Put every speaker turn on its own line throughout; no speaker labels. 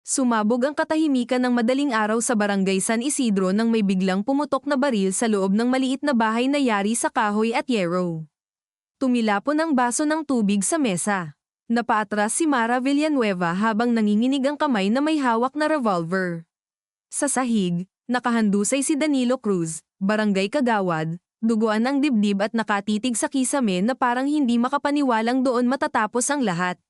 Sumabog ang katahimikan ng madaling araw sa barangay San Isidro nang may biglang pumutok na baril sa loob ng maliit na bahay na yari sa kahoy at yero. Tumilapon ang baso ng tubig sa mesa. Napaatras si Mara Villanueva habang nanginginig ang kamay na may hawak na revolver. Sa sahig, nakahandusay si Danilo Cruz, barangay kagawad, duguan ang dibdib at nakatitig sa kisame na parang hindi makapaniwalang doon matatapos ang lahat.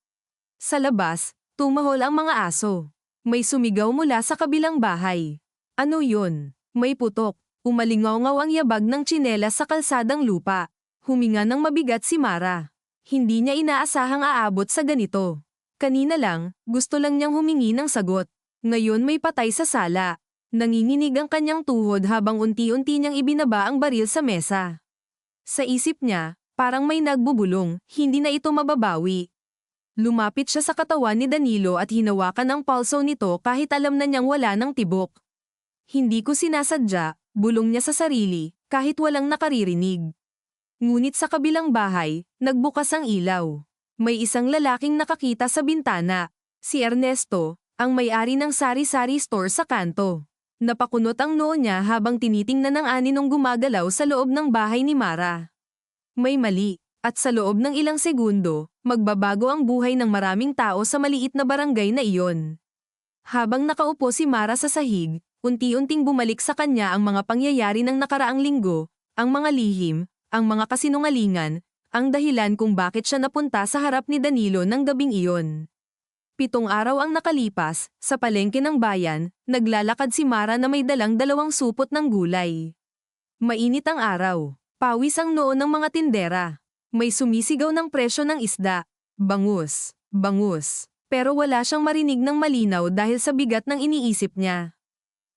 Sa labas, tumahol ang mga aso. May sumigaw mula sa kabilang bahay. Ano yun? May putok. Umalingaw-ngaw ang yabag ng tsinelas sa kalsadang lupa. Huminga ng mabigat si Mara. Hindi niya inaasahang aabot sa ganito. Kanina lang, gusto lang niyang humingi ng sagot. Ngayon may patay sa sala. Nanginginig ang kanyang tuhod habang unti-unti niyang ibinaba ang baril sa mesa. Sa isip niya, parang may nagbubulong, hindi na ito mababawi. Lumapit siya sa katawan ni Danilo at hinawakan ang pulso nito kahit alam na niyang wala ng tibok. Hindi ko sinasadya, bulong niya sa sarili, kahit walang nakaririnig. Ngunit sa kabilang bahay, nagbukas ang ilaw. May isang lalaking nakakita sa bintana. Si Ernesto, ang may-ari ng sari-sari store sa kanto. Napakunot ang noo niya habang tinitingnan ng aninong gumagalaw sa loob ng bahay ni Mara. May mali. At sa loob ng ilang segundo, magbabago ang buhay ng maraming tao sa maliit na barangay na iyon. Habang nakaupo si Mara sa sahig, unti-unting bumalik sa kanya ang mga pangyayari ng nakaraang linggo, ang mga lihim, ang mga kasinungalingan, ang dahilan kung bakit siya napunta sa harap ni Danilo ng gabing iyon. 7 araw ang nakalipas, sa palengke ng bayan, naglalakad si Mara na may dalang 2 supot ng gulay. Mainit ang araw, pawis ang noo ng mga tindera. May sumisigaw ng presyo ng isda. Bangus, bangus. Pero wala siyang marinig ng malinaw dahil sa bigat ng iniisip niya.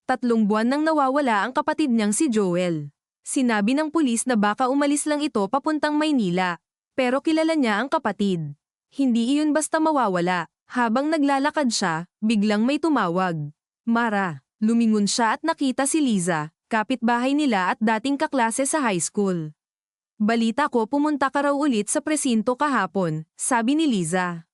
3 buwan nang nawawala ang kapatid niyang si Joel. Sinabi ng pulis na baka umalis lang ito papuntang Maynila. Pero kilala niya ang kapatid. Hindi iyon basta mawawala. Habang naglalakad siya, biglang may tumawag. Mara. Lumingon siya at nakita si Liza, kapitbahay nila at dating kaklase sa high school. Balita ko pumunta ka raw ulit sa presinto kahapon, sabi ni Liza.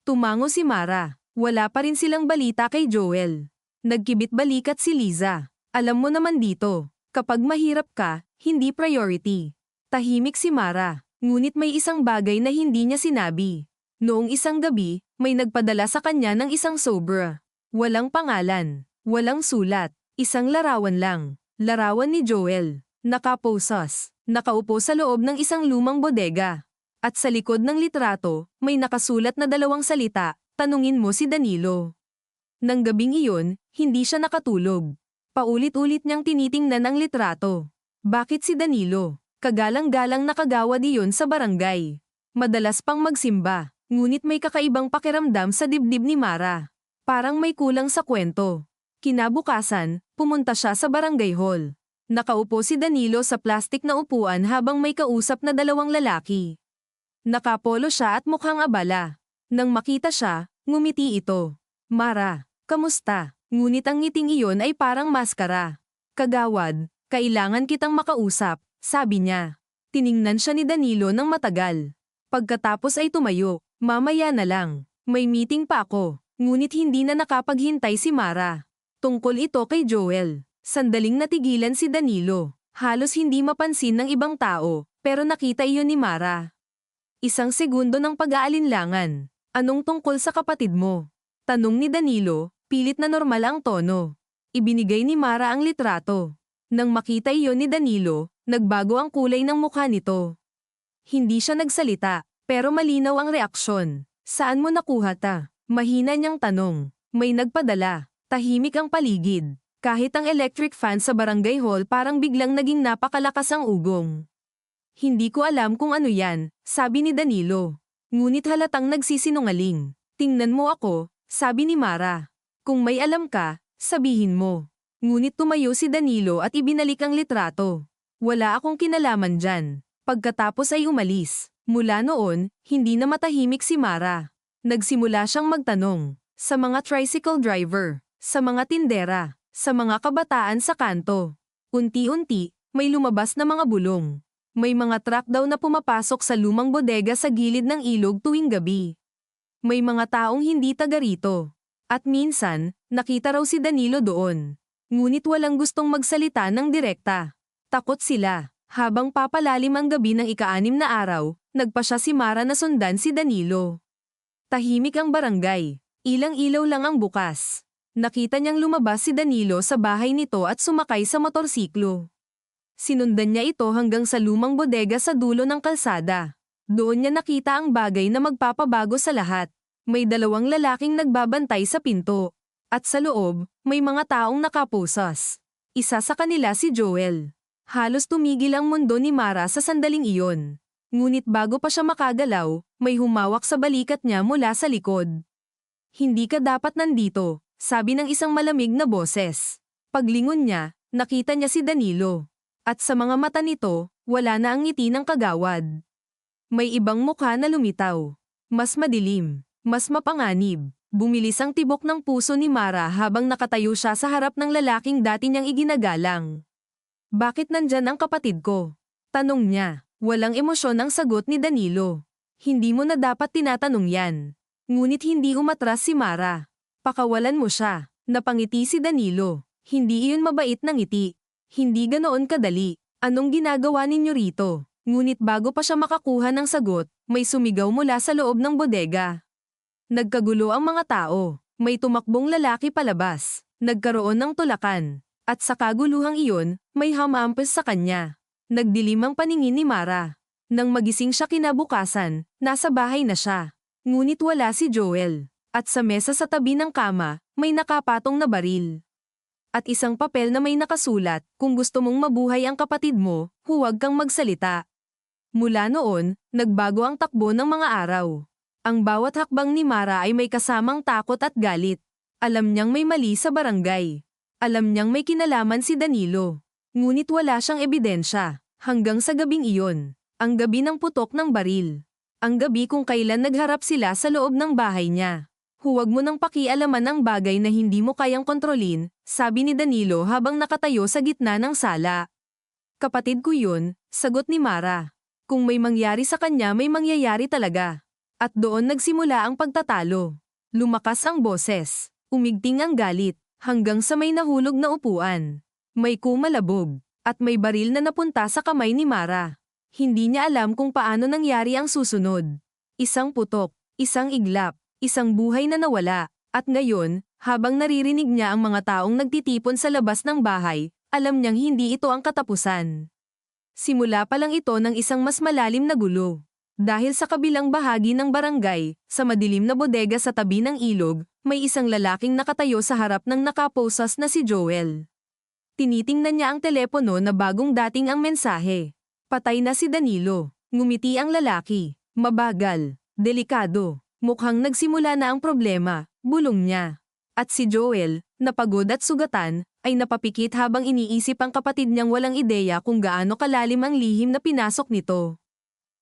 Tumango si Mara. Wala pa rin silang balita kay Joel. Nagkibit balikat si Liza. Alam mo naman dito, kapag mahirap ka, hindi priority. Tahimik si Mara, ngunit may isang bagay na hindi niya sinabi. Noong isang gabi, may nagpadala sa kanya ng isang sobra. Walang pangalan, walang sulat, isang larawan lang. Larawan ni Joel. Nakaposas. Nakaupo sa loob ng isang lumang bodega. At sa likod ng litrato, may nakasulat na 2 salita, tanungin mo si Danilo. Nang gabing iyon, hindi siya nakatulog. Paulit-ulit niyang tinitingnan ang litrato. Bakit si Danilo? Kagalang-galang nakagawad iyon sa barangay. Madalas pang magsimba, ngunit may kakaibang pakiramdam sa dibdib ni Mara. Parang may kulang sa kwento. Kinabukasan, pumunta siya sa barangay hall. Nakaupo si Danilo sa plastik na upuan habang may kausap na 2 lalaki. Nakapolo siya at mukhang abala. Nang makita siya, ngumiti ito. Mara, kamusta? Ngunit ang ngiting iyon ay parang maskara. Kagawad, kailangan kitang makausap, sabi niya. Tiningnan siya ni Danilo ng matagal. Pagkatapos ay tumayo, mamaya na lang. May meeting pa ako. Ngunit hindi na nakapaghintay si Mara. Tungkol ito kay Joel. Sandaling natigilan si Danilo. Halos hindi mapansin ng ibang tao, pero nakita iyon ni Mara. Isang segundo ng pag-aalinlangan. Anong tungkol sa kapatid mo? Tanong ni Danilo, pilit na normal ang tono. Ibinigay ni Mara ang litrato. Nang makita iyon ni Danilo, nagbago ang kulay ng mukha nito. Hindi siya nagsalita, pero malinaw ang reaksyon. Saan mo nakuha ta? Mahina niyang tanong. May nagpadala. Tahimik ang paligid. Kahit ang electric fan sa barangay hall parang biglang naging napakalakas ang ugong. Hindi ko alam kung ano yan, sabi ni Danilo. Ngunit halatang nagsisinungaling. Tingnan mo ako, sabi ni Mara. Kung may alam ka, sabihin mo. Ngunit tumayo si Danilo at ibinalik ang litrato. Wala akong kinalaman dyan. Pagkatapos ay umalis. Mula noon, hindi na matahimik si Mara. Nagsimula siyang magtanong. Sa mga tricycle driver, sa mga tindera, sa mga kabataan sa kanto. Unti-unti, may lumabas na mga bulong. May mga truck daw na pumapasok sa lumang bodega sa gilid ng ilog tuwing gabi. May mga taong hindi taga rito. At minsan, nakita raw si Danilo doon. Ngunit walang gustong magsalita ng direkta. Takot sila. Habang papalalim ang gabi ng ika-6 na araw, nagpasya si Mara na sundan si Danilo. Tahimik ang barangay. Ilang ilaw lang ang bukas. Nakita niyang lumabas si Danilo sa bahay nito at sumakay sa motorsiklo. Sinundan niya ito hanggang sa lumang bodega sa dulo ng kalsada. Doon niya nakita ang bagay na magpapabago sa lahat. May 2 lalaking nagbabantay sa pinto. At sa loob, may mga taong nakapusas. Isa sa kanila si Joel. Halos tumigil ang mundo ni Mara sa sandaling iyon. Ngunit bago pa siya makagalaw, may humawak sa balikat niya mula sa likod. Hindi ka dapat nandito, sabi ng isang malamig na boses. Paglingon niya, nakita niya si Danilo. At sa mga mata nito, wala na ang ngiti ng kagawad. May ibang mukha na lumitaw. Mas madilim, mas mapanganib. Bumilis ang tibok ng puso ni Mara habang nakatayo siya sa harap ng lalaking dati niyang iginagalang. Bakit nandyan ang kapatid ko? Tanong niya. Walang emosyon ang sagot ni Danilo. Hindi mo na dapat tinatanong yan. Ngunit hindi umatras si Mara. Pakawalan mo siya. Napangiti si Danilo. Hindi iyon mabait na ngiti. Hindi ganoon kadali. Anong ginagawa ninyo rito? Ngunit bago pa siya makakuha ng sagot, may sumigaw mula sa loob ng bodega. Nagkagulo ang mga tao. May tumakbong lalaki palabas. Nagkaroon ng tulakan. At sa kaguluhang iyon, may hamampes sa kanya. Nagdilim ang paningin ni Mara. Nang magising siya kinabukasan, nasa bahay na siya. Ngunit wala si Joel. At sa mesa sa tabi ng kama, may nakapatong na baril. At isang papel na may nakasulat, kung gusto mong mabuhay ang kapatid mo, huwag kang magsalita. Mula noon, nagbago ang takbo ng mga araw. Ang bawat hakbang ni Mara ay may kasamang takot at galit. Alam niyang may mali sa barangay. Alam niyang may kinalaman si Danilo. Ngunit wala siyang ebidensya. Hanggang sa gabing iyon. Ang gabi ng putok ng baril. Ang gabi kung kailan nagharap sila sa loob ng bahay niya. Huwag mo nang pakialaman ang bagay na hindi mo kayang kontrolin, sabi ni Danilo habang nakatayo sa gitna ng sala. Kapatid ko yun, sagot ni Mara. Kung may mangyari sa kanya may mangyayari talaga. At doon nagsimula ang pagtatalo. Lumakas ang boses. Umigting ang galit, hanggang sa may nahulog na upuan. May kumalabog, at may baril na napunta sa kamay ni Mara. Hindi niya alam kung paano nangyari ang susunod. Isang putok, isang iglap, isang buhay na nawala, at ngayon, habang naririnig niya ang mga taong nagtitipon sa labas ng bahay, alam niyang hindi ito ang katapusan. Simula pa lang ito ng isang mas malalim na gulo. Dahil sa kabilang bahagi ng barangay, sa madilim na bodega sa tabi ng ilog, may isang lalaking nakatayo sa harap ng nakaposas na si Joel. Tinitingnan niya ang telepono na bagong dating ang mensahe. Patay na si Danilo. Ngumiti ang lalaki. Mabagal. Delikado. Mukhang nagsimula na ang problema, bulong niya. At si Joel, napagod at sugatan, ay napapikit habang iniisip ang kapatid niyang walang ideya kung gaano kalalim ang lihim na pinasok nito.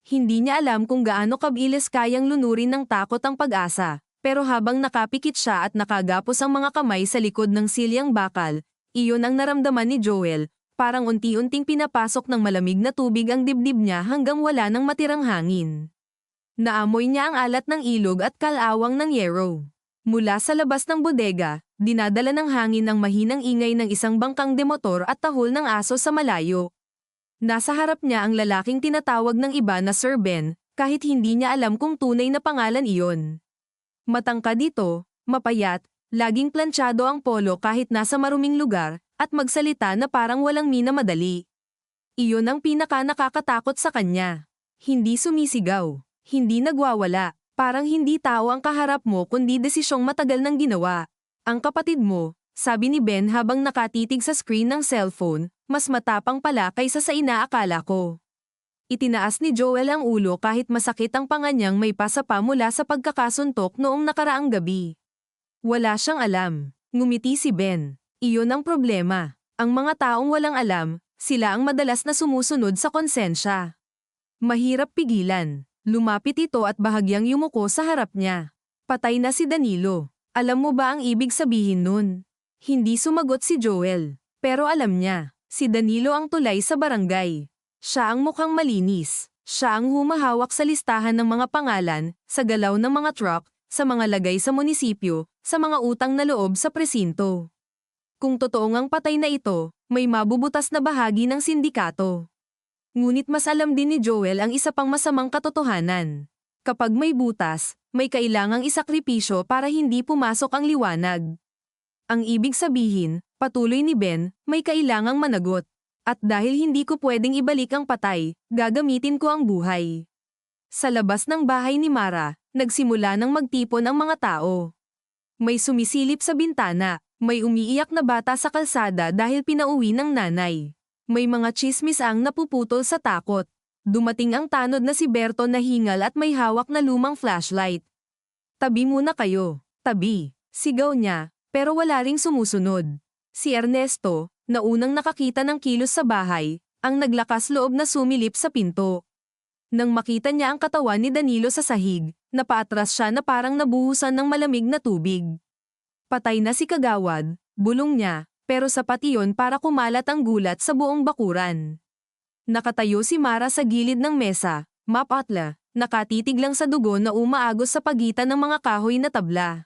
Hindi niya alam kung gaano kabilis kayang lunurin ng takot ang pag-asa, pero habang nakapikit siya at nakagapos ang mga kamay sa likod ng silyang bakal, iyon ang naramdaman ni Joel, parang unti-unting pinapasok ng malamig na tubig ang dibdib niya hanggang wala nang matirang hangin. Naamoy niya ang alat ng ilog at kalawang ng yero. Mula sa labas ng bodega, dinadala ng hangin ang mahinang ingay ng isang bangkang demotor at tahol ng aso sa malayo. Nasa harap niya ang lalaking tinatawag ng iba na Sir Ben, kahit hindi niya alam kung tunay na pangalan iyon. Matangkad dito, mapayat, laging planchado ang polo kahit nasa maruming lugar, at magsalita na parang walang minamadali. Iyon ang pinaka nakakatakot sa kanya. Hindi sumisigaw, hindi nagwawala, parang hindi tao ang kaharap mo kundi desisyong matagal nang ginawa. Ang kapatid mo, sabi ni Ben habang nakatitig sa screen ng cellphone, mas matapang pala kaysa sa inaakala ko. Itinaas ni Joel ang ulo kahit masakit ang panga niyang may pasapa mula sa pagkakasuntok noong nakaraang gabi. Wala siyang alam. Ngumiti si Ben. Iyon ang problema. Ang mga taong walang alam, sila ang madalas na sumusunod sa konsensya. Mahirap pigilan. Lumapit ito at bahagyang yumuko sa harap niya. Patay na si Danilo. Alam mo ba ang ibig sabihin nun? Hindi sumagot si Joel. Pero alam niya, si Danilo ang tulay sa barangay. Siya ang mukhang malinis. Siya ang humahawak sa listahan ng mga pangalan, sa galaw ng mga truck, sa mga lagay sa munisipyo, sa mga utang na loob sa presinto. Kung totoo ngang patay na ito, may mabubutas na bahagi ng sindikato. Ngunit mas alam din ni Joel ang isa pang masamang katotohanan. Kapag may butas, may kailangang isakripisyo para hindi pumasok ang liwanag. Ang ibig sabihin, patuloy ni Ben, may kailangang managot. At dahil hindi ko pwedeng ibalik ang patay, gagamitin ko ang buhay. Sa labas ng bahay ni Mara, nagsimula nang magtipon ang mga tao. May sumisilip sa bintana, may umiiyak na bata sa kalsada dahil pinauwi ng nanay. May mga tsismis ang napuputol sa takot. Dumating ang tanod na si Berto na hingal at may hawak na lumang flashlight. Tabi muna kayo, tabi, sigaw niya, pero wala ring sumusunod. Si Ernesto, na unang nakakita ng kilos sa bahay, ang naglakas loob na sumilip sa pinto. Nang makita niya ang katawan ni Danilo sa sahig, napaatras siya na parang nabuhusan ng malamig na tubig. Patay na si Kagawad, bulong niya, pero sapat iyon para kumalat ang gulat sa buong bakuran. Nakatayo si Mara sa gilid ng mesa, mapatla, nakatitig lang sa dugo na umaagos sa pagitan ng mga kahoy na tabla.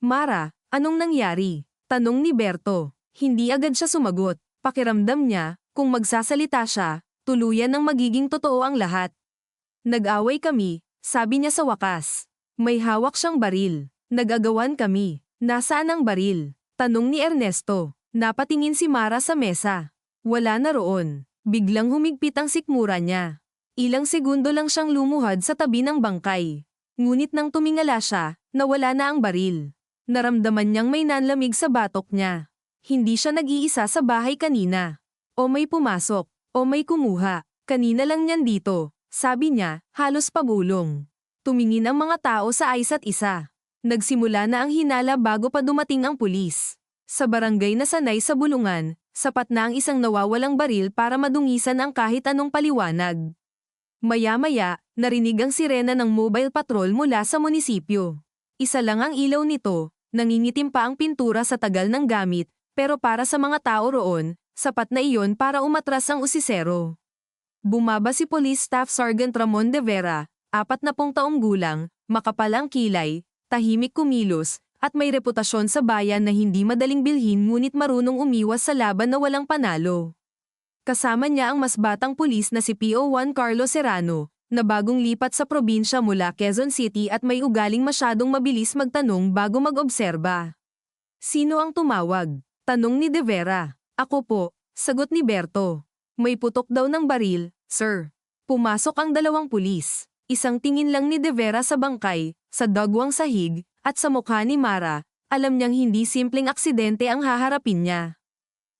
Mara, anong nangyari? Tanong ni Berto. Hindi agad siya sumagot. Pakiramdam niya, kung magsasalita siya, tuluyan ng magiging totoo ang lahat. Nag-away kami, sabi niya sa wakas. May hawak siyang baril. Nag-agawan kami. Nasaan ang baril? Tanong ni Ernesto. Napatingin si Mara sa mesa. Wala na roon. Biglang humigpit ang sikmura niya. Ilang segundo lang siyang lumuhad sa tabi ng bangkay. Ngunit nang tumingala siya, nawala na ang baril. Naramdaman niyang may nanlamig sa batok niya. Hindi siya nag-iisa sa bahay kanina. O may pumasok, o may kumuha. Kanina lang niyan dito. Sabi niya, halos pabulong. Tumingin ang mga tao sa isa't isa. Nagsimula na ang hinala bago pa dumating ang pulis. Sa barangay na sanay sa bulungan, sapat na ang isang nawawalang baril para madungisan ang kahit anong paliwanag. Maya-maya, narinig ang sirena ng mobile patrol mula sa munisipyo. Isa lang ang ilaw nito, nangingitim pa ang pintura sa tagal ng gamit, pero para sa mga tao roon, sapat na iyon para umatras ang usisero. Bumaba si Police Staff Sergeant Ramon de Vera, 40 taong gulang, makapal ang kilay, tahimik kumilos, at may reputasyon sa bayan na hindi madaling bilhin ngunit marunong umiwas sa laban na walang panalo. Kasama niya ang mas batang pulis na si PO1 Carlo Serrano, na bagong lipat sa probinsya mula Quezon City at may ugaling masyadong mabilis magtanong bago mag-obserba. Sino ang tumawag? Tanong ni De Vera. Ako po, sagot ni Berto. May putok daw ng baril, sir. Pumasok ang dalawang pulis. Isang tingin lang ni De Vera sa bangkay, sa dagwang sahig, at sa mukha ni Mara, alam niyang hindi simpleng aksidente ang haharapin niya.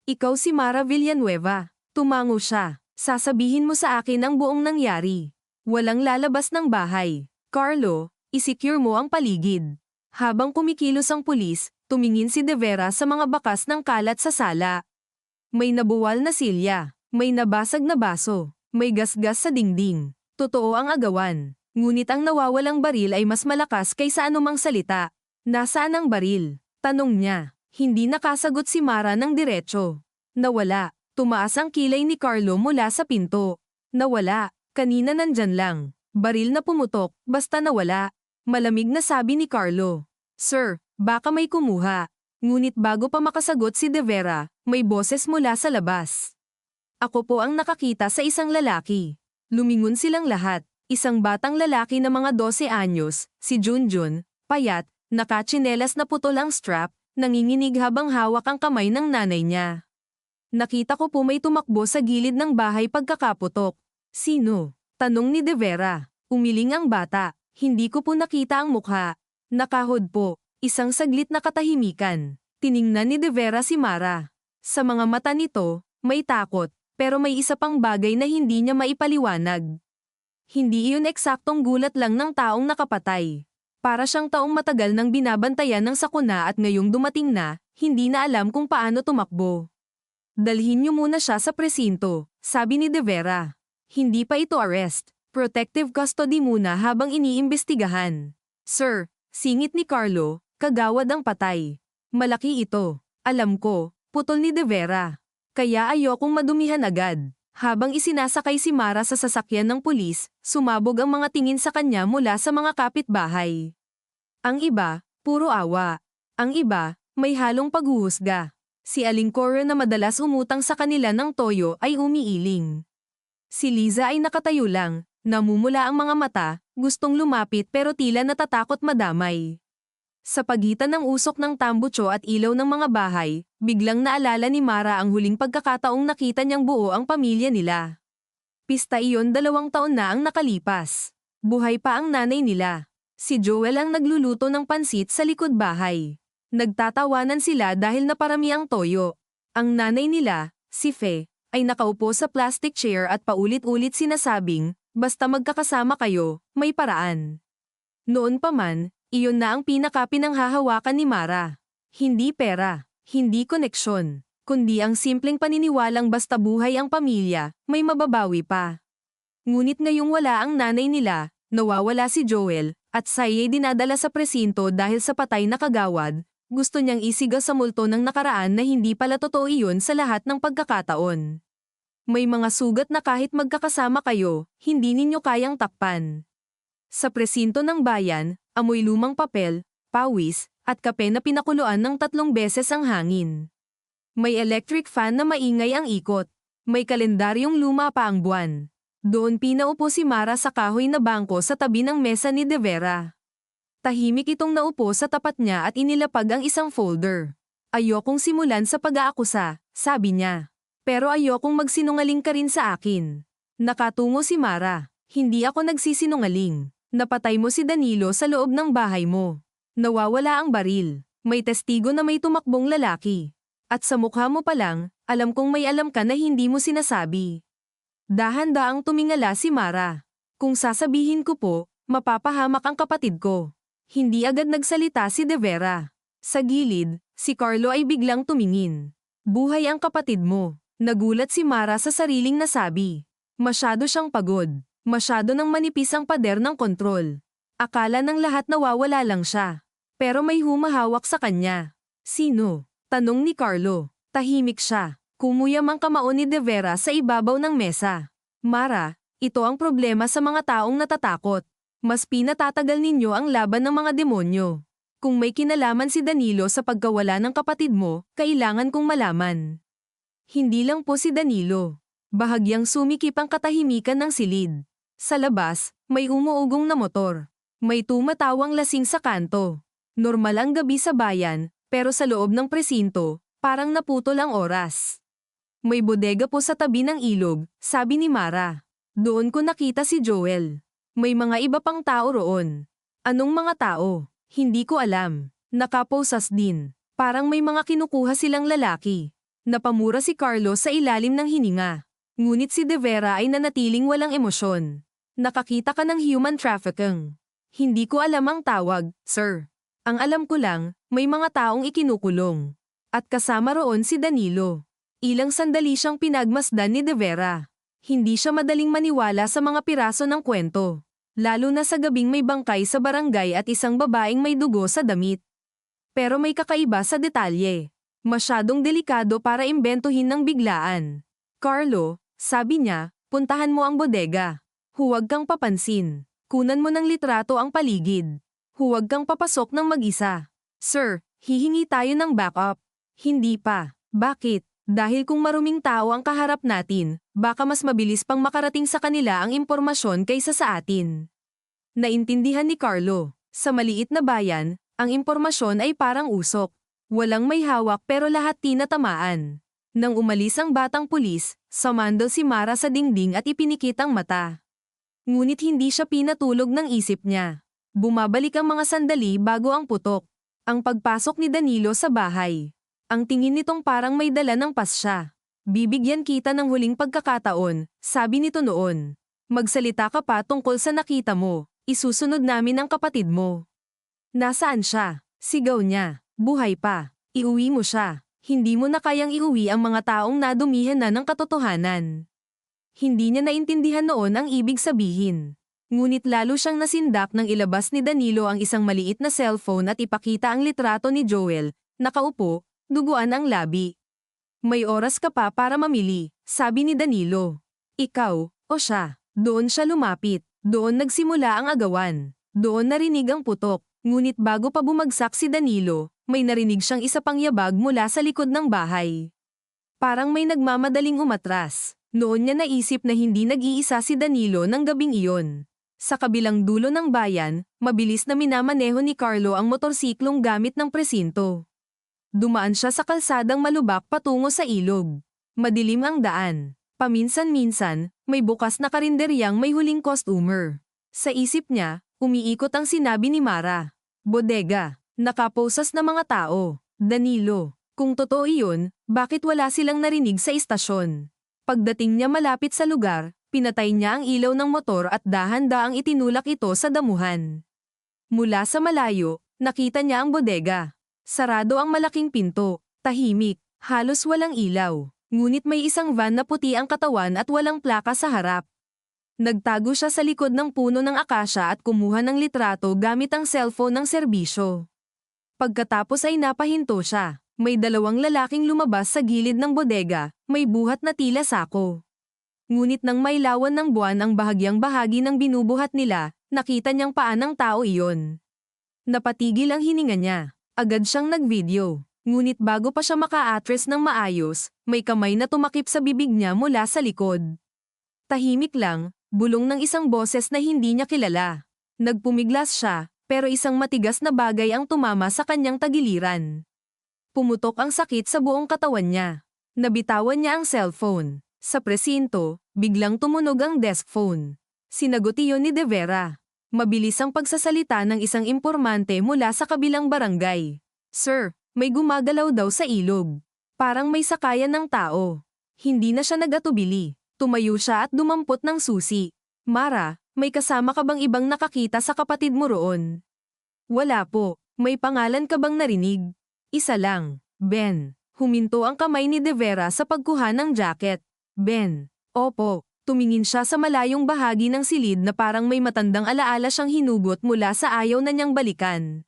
Ikaw si Mara Villanueva. Tumango siya. Sasabihin mo sa akin ang buong nangyari. Walang lalabas ng bahay. Carlo, isecure mo ang paligid. Habang kumikilos ang pulis, tumingin si De Vera sa mga bakas ng kalat sa sala. May nabuwal na silya. May nabasag na baso. May gasgas sa dingding. Totoo ang agawan. Ngunit ang nawawalang baril ay mas malakas kaysa anumang salita. Nasaan ang baril? Tanong niya. Hindi nakasagot si Mara ng diretso. Nawala. Tumaas ang kilay ni Carlo mula sa pinto. Nawala. Kanina nandyan lang. Baril na pumutok, basta nawala. Malamig na sabi ni Carlo. Sir, baka may kumuha. Ngunit bago pa makasagot si De Vera, may boses mula sa labas. Ako po ang nakakita sa isang lalaki. Lumingon silang lahat. Isang batang lalaki na mga 12 anyos, si Junjun, payat, nakatsinelas na putol ang strap, nanginginig habang hawak ang kamay ng nanay niya. Nakita ko po may tumakbo sa gilid ng bahay pagkakaputok. Sino? Tanong ni De Vera. Umiling ang bata. Hindi ko po nakita ang mukha. Nakahod po. Isang saglit na katahimikan. Tiningnan ni De Vera si Mara. Sa mga mata nito, may takot, pero may isa pang bagay na hindi niya maipaliwanag. Hindi iyon eksaktong gulat lang ng taong nakapatay. Para siyang taong matagal nang binabantayan ng sakuna at ngayong dumating na, hindi na alam kung paano tumakbo. Dalhin niyo muna siya sa presinto, sabi ni De Vera. Hindi pa ito arrest. Protective custody muna habang iniimbestigahan. Sir, singit ni Carlo, kagawad ang patay. Malaki ito. Alam ko, putol ni De Vera. Kaya ayokong madumihan agad. Habang isinasakay si Mara sa sasakyan ng pulis, sumabog ang mga tingin sa kanya mula sa mga kapitbahay. Ang iba, puro awa. Ang iba, may halong paghuhusga. Si Aling Cora na madalas umutang sa kanila ng toyo ay umiiling. Si Liza ay nakatayo lang, namumula ang mga mata, gustong lumapit pero tila natatakot madamay. Sa pagitan ng usok ng tambucho at ilaw ng mga bahay, biglang naalala ni Mara ang huling pagkakataong nakita niyang buo ang pamilya nila. Pista iyon 2 taon na ang nakalipas. Buhay pa ang nanay nila. Si Joel ang nagluluto ng pansit sa likod bahay. Nagtatawanan sila dahil naparami ang toyo. Ang nanay nila, si Fe, ay nakaupo sa plastic chair at paulit-ulit sinasabing, basta magkakasama kayo, may paraan. Noon pa man, iyon na ang pinakapinanghahawakan ni Mara. Hindi pera, hindi koneksyon, kundi ang simpleng paniniwalang basta buhay ang pamilya, may mababawi pa. Ngunit ngayong wala ang nanay nila, nawawala si Joel, at siya'y dinadala sa presinto dahil sa patay na kagawad, gusto niyang isiga sa multo ng nakaraan na hindi pala totoo iyon sa lahat ng pagkakataon. May mga sugat na kahit magkakasama kayo, hindi ninyo kayang takpan. Sa presinto ng bayan, amoy lumang papel, pawis, at kape na pinakuluan ng 3 beses ang hangin. May electric fan na maingay ang ikot. May kalendaryong luma pa ang buwan. Doon pinaupo si Mara sa kahoy na bangko sa tabi ng mesa ni De Vera. Tahimik itong naupo sa tapat niya at inilapag ang isang folder. Ayokong simulan sa pag-aakusa, sabi niya. Pero ayokong magsinungaling ka rin sa akin. Nakatungo si Mara. Hindi ako nagsisinungaling. Napatay mo si Danilo sa loob ng bahay mo. Nawawala ang baril. May testigo na may tumakbong lalaki. At sa mukha mo pa lang, alam kong may alam ka na hindi mo sinasabi. Dahan-daang tumingala si Mara. Kung sasabihin ko po, mapapahamak ang kapatid ko. Hindi agad nagsalita si De Vera. Sa gilid, si Carlo ay biglang tumingin. Buhay ang kapatid mo. Nagulat si Mara sa sariling nasabi. Masyado siyang pagod. Masyado nang manipis ang pader ng kontrol. Akala ng lahat nawawala lang siya. Pero may humahawak sa kanya. Sino? Tanong ni Carlo. Tahimik siya. Kumuyam ang kamao ni De Vera sa ibabaw ng mesa. Mara, ito ang problema sa mga taong natatakot. Mas pinatatagal ninyo ang laban ng mga demonyo. Kung may kinalaman si Danilo sa pagkawala ng kapatid mo, kailangan kong malaman. Hindi lang po si Danilo. Bahagyang sumikip ang katahimikan ng silid. Sa labas, may umuugong na motor. May tumatawang lasing sa kanto. Normal ang gabi sa bayan, pero sa loob ng presinto, parang naputol ang oras. May bodega po sa tabi ng ilog, sabi ni Mara. Doon ko nakita si Joel. May mga iba pang tao roon. Anong mga tao? Hindi ko alam. Nakaposas din. Parang may mga kinukuha silang lalaki. Napamura si Carlo sa ilalim ng hininga. Ngunit si De Vera ay nanatiling walang emosyon. Nakakita ka ng human trafficking. Hindi ko alam ang tawag, sir. Ang alam ko lang, may mga taong ikinukulong. At kasama roon si Danilo. Ilang sandali siyang pinagmasdan ni De Vera. Hindi siya madaling maniwala sa mga piraso ng kwento. Lalo na sa gabing may bangkay sa barangay at isang babaeng may dugo sa damit. Pero may kakaiba sa detalye. Masyadong delikado para imbentuhin ng biglaan. Carlo, sabi niya, puntahan mo ang bodega. Huwag kang papansin. Kunan mo ng litrato ang paligid. Huwag kang papasok ng mag-isa. Sir, hihingi tayo ng backup. Hindi pa. Bakit? Dahil kung maruming tao ang kaharap natin, baka mas mabilis pang makarating sa kanila ang impormasyon kaysa sa atin. Naintindihan ni Carlo. Sa maliit na bayan, ang impormasyon ay parang usok. Walang may hawak pero lahat tinatamaan. Nang umalis ang batang pulis, sumandal si Mara sa dingding at ipinikit ang mata. Ngunit hindi siya pinatulog ng isip niya. Bumabalik ang mga sandali bago ang putok. Ang pagpasok ni Danilo sa bahay. Ang tingin nitong parang may dala ng pasya. Bibigyan kita ng huling pagkakataon, sabi nito noon. Magsalita ka pa tungkol sa nakita mo, isusunod namin ang kapatid mo. Nasaan siya? Sigaw niya. Buhay pa. Iuwi mo siya. Hindi mo na kayang iuwi ang mga taong nadumihan na ng katotohanan. Hindi niya naintindihan noon ang ibig sabihin. Ngunit lalo siyang nasindak nang ilabas ni Danilo ang isang maliit na cellphone at ipakita ang litrato ni Joel, nakaupo, duguan ang labi. May oras ka pa para mamili, sabi ni Danilo. Ikaw, o siya. Doon siya lumapit. Doon nagsimula ang agawan. Doon narinig ang putok. Ngunit bago pa bumagsak si Danilo, may narinig siyang isa pang yabag mula sa likod ng bahay. Parang may nagmamadaling umatras. Noon niya naisip na hindi nag-iisa si Danilo ng gabing iyon. Sa kabilang dulo ng bayan, mabilis na minamaneho ni Carlo ang motorsiklong gamit ng presinto. Dumaan siya sa kalsadang malubak patungo sa ilog. Madilim ang daan. Paminsan-minsan, may bukas na karinderyang may huling customer. Sa isip niya, umiikot ang sinabi ni Mara. Bodega. Nakaposas na mga tao. Danilo. Kung totoo iyon, bakit wala silang narinig sa istasyon? Pagdating niya malapit sa lugar, pinatay niya ang ilaw ng motor at dahan-daang itinulak ito sa damuhan. Mula sa malayo, nakita niya ang bodega. Sarado ang malaking pinto, tahimik, halos walang ilaw. Ngunit may isang van na puti ang katawan at walang plaka sa harap. Nagtago siya sa likod ng puno ng akasya at kumuha ng litrato gamit ang cellphone ng serbisyo. Pagkatapos ay napahinto siya. May dalawang lalaking lumabas sa gilid ng bodega, may buhat na tila sako. Ngunit nang mailawan ng buwan ang bahagyang bahagi ng binubuhat nila, nakita niyang paa ng tao iyon. Napatigil ang hininga niya. Agad siyang nag-video. Ngunit bago pa siya maka-address ng maayos, may kamay na tumakip sa bibig niya mula sa likod. Tahimik lang, bulong ng isang boses na hindi niya kilala. Nagpumiglas siya, pero isang matigas na bagay ang tumama sa kanyang tagiliran. Pumutok ang sakit sa buong katawan niya. Nabitawan niya ang cellphone. Sa presinto, biglang tumunog ang desk phone. Sinagot iyon ni De Vera. Mabilis ang pagsasalita ng isang impormante mula sa kabilang barangay. Sir, may gumagalaw daw sa ilog. Parang may sakayan ng tao. Hindi na siya nag-atubili. Tumayo siya at dumampot ng susi. Mara, may kasama ka bang ibang nakakita sa kapatid mo roon? Wala po. May pangalan ka bang narinig? Isa lang, Ben. Huminto ang kamay ni De Vera sa pagkuha ng jacket. Ben. Opo. Tumingin siya sa malayong bahagi ng silid na parang may matandang alaala siyang hinugot mula sa ayaw na niyang balikan.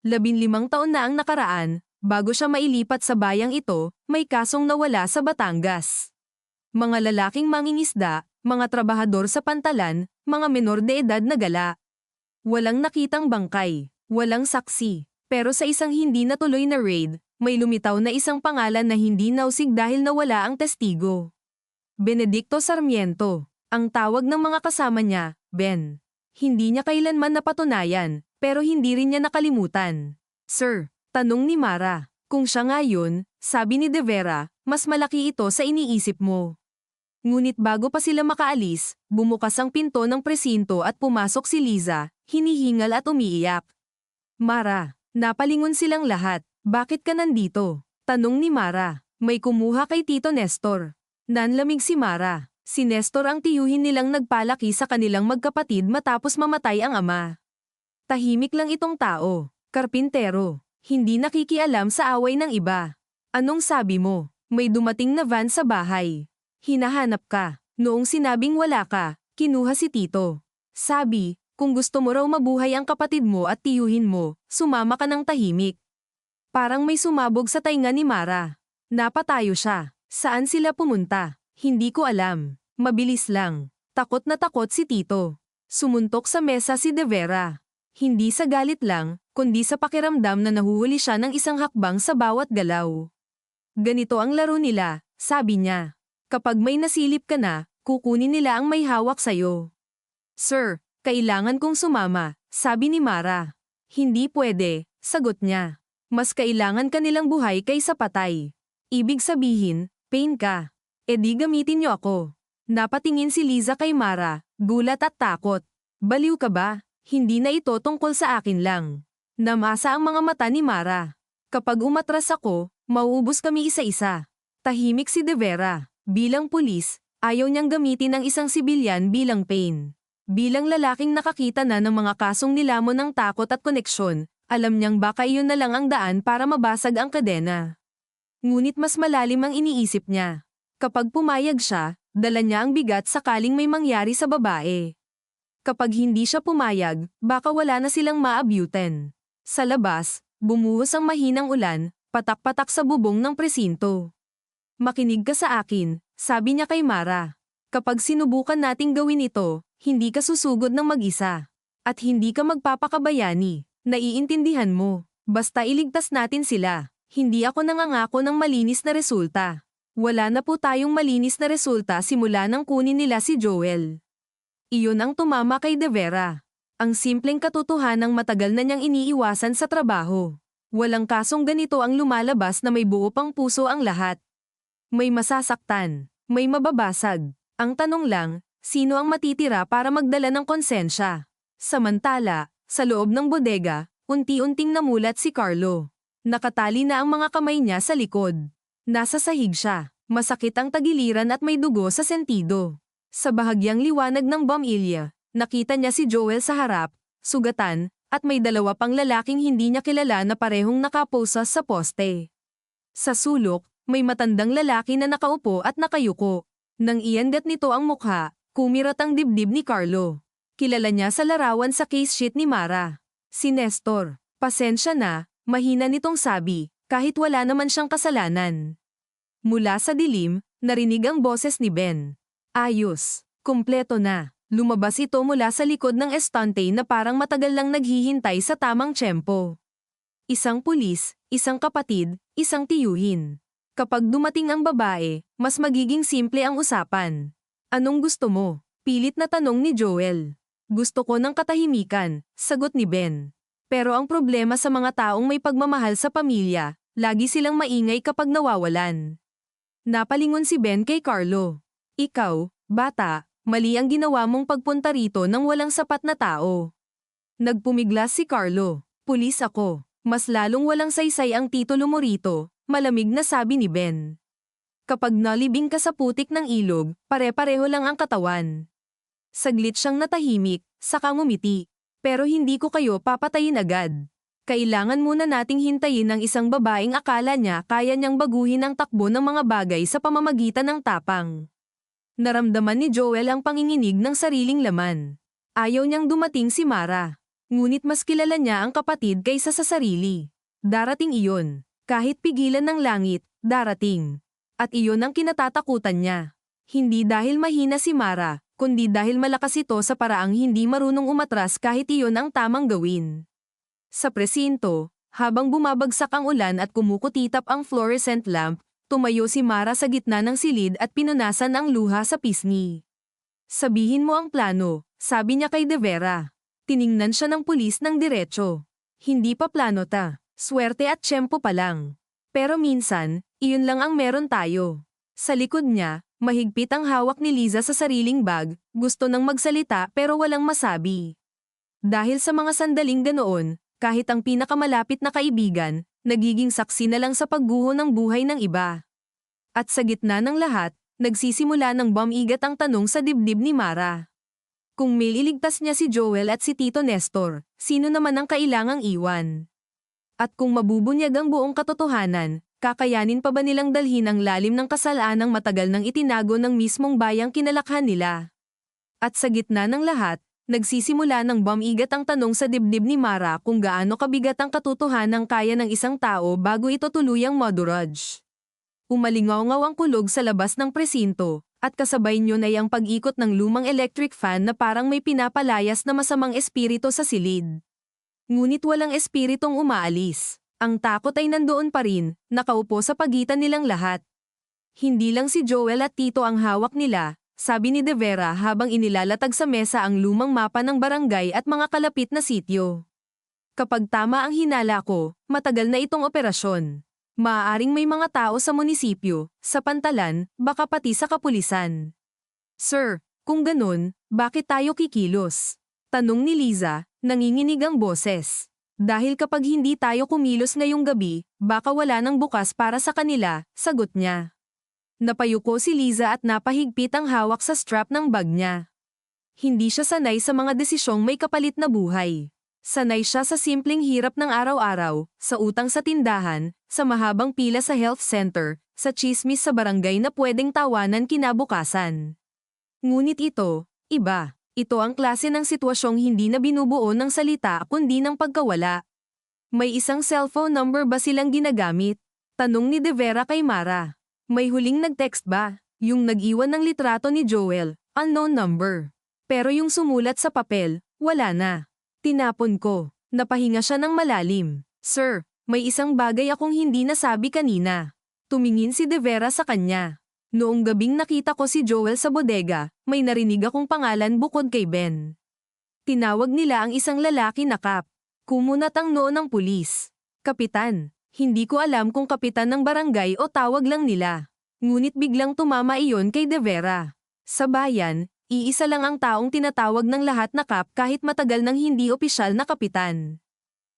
15 taon na ang nakaraan, bago siya mailipat sa bayang ito, may kasong nawala sa Batangas. Mga lalaking mangingisda, mga trabahador sa pantalan, mga menor de edad na gala. Walang nakitang bangkay, walang saksi. Pero sa isang hindi natuloy na raid, may lumitaw na isang pangalan na hindi nausig dahil nawala ang testigo. Benedicto Sarmiento. Ang tawag ng mga kasama niya, Ben. Hindi niya kailanman napatunayan, pero hindi rin niya nakalimutan. Sir, tanong ni Mara. Kung siya nga yun, sabi ni De Vera, mas malaki ito sa iniisip mo. Ngunit bago pa sila makaalis, bumukas ang pinto ng presinto at pumasok si Liza, hinihingal at umiiyak. Mara. Napalingon silang lahat. Bakit ka nandito? Tanong ni Mara. May kumuha kay Tito Nestor. Nanlamig si Mara. Si Nestor ang tiyuhin nilang nagpalaki sa kanilang magkapatid matapos mamatay ang ama. Tahimik lang itong tao. Karpintero. Hindi nakikialam sa away ng iba. Anong sabi mo? May dumating na van sa bahay. Hinahanap ka. Noong sinabing wala ka, kinuha si Tito. Sabi, kung gusto mo raw mabuhay ang kapatid mo at tiyuhin mo, sumama ka ng tahimik. Parang may sumabog sa tainga ni Mara. Napatayo siya. Saan sila pumunta? Hindi ko alam. Mabilis lang. Takot na takot si Tito. Sumuntok sa mesa si De Vera. Hindi sa galit lang, kundi sa pakiramdam na nahuhuli siya ng isang hakbang sa bawat galaw. Ganito ang laro nila, sabi niya. Kapag may nasilip ka na, kukunin nila ang may hawak sayo. Sir, kailangan kong sumama, sabi ni Mara. Hindi pwede, sagot niya. Mas kailangan ka nilang buhay kaysa patay. Ibig sabihin, pain ka. E di gamitin niyo ako. Napatingin si Liza kay Mara, gulat at takot. Baliw ka ba? Hindi na ito tungkol sa akin lang. Namasa ang mga mata ni Mara. Kapag umatras ako, mauubos kami isa-isa. Tahimik si De Vera. Bilang pulis, ayaw niyang gamitin ang isang sibilyan bilang pain. Bilang lalaking nakakita na ng mga kasong nilamon ng takot at koneksyon, alam niyang baka iyon na lang ang daan para mabasag ang kadena. Ngunit mas malalim ang iniisip niya. Kapag pumayag siya, dala niya ang bigat sakaling may mangyari sa babae. Kapag hindi siya pumayag, baka wala na silang maabyuten. Sa labas, bumuhos ang mahinang ulan, patak-patak sa bubong ng presinto. Makinig ka sa akin, sabi niya kay Mara. Kapag sinubukan nating gawin ito, hindi ka susugod ng mag-isa. At hindi ka magpapakabayani. Naiintindihan mo. Basta iligtas natin sila. Hindi ako nangangako ng malinis na resulta. Wala na po tayong malinis na resulta simula nang kunin nila si Joel. Iyon ang tumama kay De Vera. Ang simpleng katotohanang matagal na niyang iniiwasan sa trabaho. Walang kasong ganito ang lumalabas na may buo pang puso ang lahat. May masasaktan, may mababasag. Ang tanong lang, sino ang matitira para magdala ng konsensya? Samantala, sa loob ng bodega, unti-unting namulat si Carlo. Nakatali na ang mga kamay niya sa likod. Nasa sahig siya. Masakit ang tagiliran at may dugo sa sentido. Sa bahagyang liwanag ng bomilya, nakita niya si Joel sa harap, sugatan, at may dalawa pang lalaking hindi niya kilala na parehong nakaposas sa poste. Sa sulok, may matandang lalaki na nakaupo at nakayuko. Nang iangat nito ang mukha, kumirat ang dibdib ni Carlo. Kilala niya sa larawan sa case sheet ni Mara. Si Nestor. Pasensya na, mahina nitong sabi, kahit wala naman siyang kasalanan. Mula sa dilim, narinig ang boses ni Ben. Ayos. Kumpleto na. Lumabas ito mula sa likod ng estante na parang matagal lang naghihintay sa tamang tiyempo. Isang pulis, isang kapatid, isang tiyuhin. Kapag dumating ang babae, mas magiging simple ang usapan. Anong gusto mo? Pilit na tanong ni Joel. Gusto ko ng katahimikan, sagot ni Ben. Pero ang problema sa mga taong may pagmamahal sa pamilya, lagi silang maingay kapag nawawalan. Napalingon si Ben kay Carlo. Ikaw, bata, mali ang ginawa mong pagpunta rito ng walang sapat na tao. Nagpumiglas si Carlo. Pulis ako. Mas lalong walang saysay ang titulo mo rito, malamig na sabi ni Ben. Kapag nalibing ka sa putik ng ilog, pare-pareho lang ang katawan. Saglit siyang natahimik, saka ngumiti. Pero hindi ko kayo papatayin agad. Kailangan muna nating hintayin ang isang babaeng akala niya kaya niyang baguhin ang takbo ng mga bagay sa pamamagitan ng tapang. Naramdaman ni Joel ang panginginig ng sariling laman. Ayaw niyang dumating si Mara. Ngunit mas kilala niya ang kapatid kaysa sa sarili. Darating iyon. Kahit pigilan ng langit, darating. At iyon ang kinatatakutan niya. Hindi dahil mahina si Mara, kundi dahil malakas ito sa paraang hindi marunong umatras kahit iyon ang tamang gawin. Sa presinto, habang bumabagsak ang ulan at kumukutitap ang fluorescent lamp, tumayo si Mara sa gitna ng silid at pinunasan ang luha sa pisngi. Sabihin mo ang plano, sabi niya kay De Vera. Tiningnan siya ng pulis ng diretso. Hindi pa plano ta, swerte at tiyempo pa lang. Pero minsan, iyon lang ang meron tayo. Sa likod niya, mahigpit ang hawak ni Liza sa sariling bag, gusto nang magsalita pero walang masabi. Dahil sa mga sandaling ganoon, kahit ang pinakamalapit na kaibigan, nagiging saksi na lang sa pagguho ng buhay ng iba. At sa gitna ng lahat, nagsisimula ng bumigat ang tanong sa dibdib ni Mara. Kung mililigtas niya si Joel at si Tito Nestor, sino naman ang kailangang iwan? At kung mabubunyag ang buong katotohanan, kakayanin pa ba nilang dalhin ang lalim ng kasalanang matagal nang itinago ng mismong bayang kinalakhan nila? At sa gitna ng lahat, nagsisimula ng bumigat ang tanong sa dibdib ni Mara kung gaano kabigat ang katotohanang kaya ng isang tao bago ito tuluyang madurage. Umalingaw-ngaw ang kulog sa labas ng presinto, at kasabay niyon ay ang pag-ikot ng lumang electric fan na parang may pinapalayas na masamang espiritu sa silid. Ngunit walang espiritong umaalis. Ang takot ay nandoon pa rin, nakaupo sa pagitan nilang lahat. Hindi lang si Joel at Tito ang hawak nila, sabi ni De Vera habang inilalatag sa mesa ang lumang mapa ng barangay at mga kalapit na sityo. Kapag tama ang hinala ko, matagal na itong operasyon. Maaaring may mga tao sa munisipyo, sa pantalan, baka pati sa kapulisan. Sir, kung ganun, bakit tayo kikilos? Tanong ni Liza, nanginginig ang boses. Dahil kapag hindi tayo kumilos ngayong gabi, baka wala nang bukas para sa kanila, sagot niya. Napayuko si Liza at napahigpit ang hawak sa strap ng bag niya. Hindi siya sanay sa mga desisyong may kapalit na buhay. Sanay siya sa simpleng hirap ng araw-araw, sa utang sa tindahan, sa mahabang pila sa health center, sa tsismis sa barangay na pwedeng tawanan kinabukasan. Ngunit ito, iba. Ito ang klase ng sitwasyong hindi na binubuo ng salita kundi ng pagkawala. May isang cellphone number ba silang ginagamit? Tanong ni De Vera kay Mara. May huling nag-text ba? Yung nag-iwan ng litrato ni Joel, unknown number. Pero yung sumulat sa papel, wala na. Tinapon ko. Napahinga siya ng malalim. Sir, may isang bagay akong hindi nasabi kanina. Tumingin si De Vera sa kanya. Noong gabing nakita ko si Joel sa bodega, may narinig akong pangalan bukod kay Ben. Tinawag nila ang isang lalaki na Kap. Kumunat ang noo ng pulis. Kapitan, hindi ko alam kung kapitan ng barangay o tawag lang nila. Ngunit biglang tumama iyon kay De Vera. Sa bayan, iisa lang ang taong tinatawag ng lahat na Kap kahit matagal nang hindi opisyal na kapitan.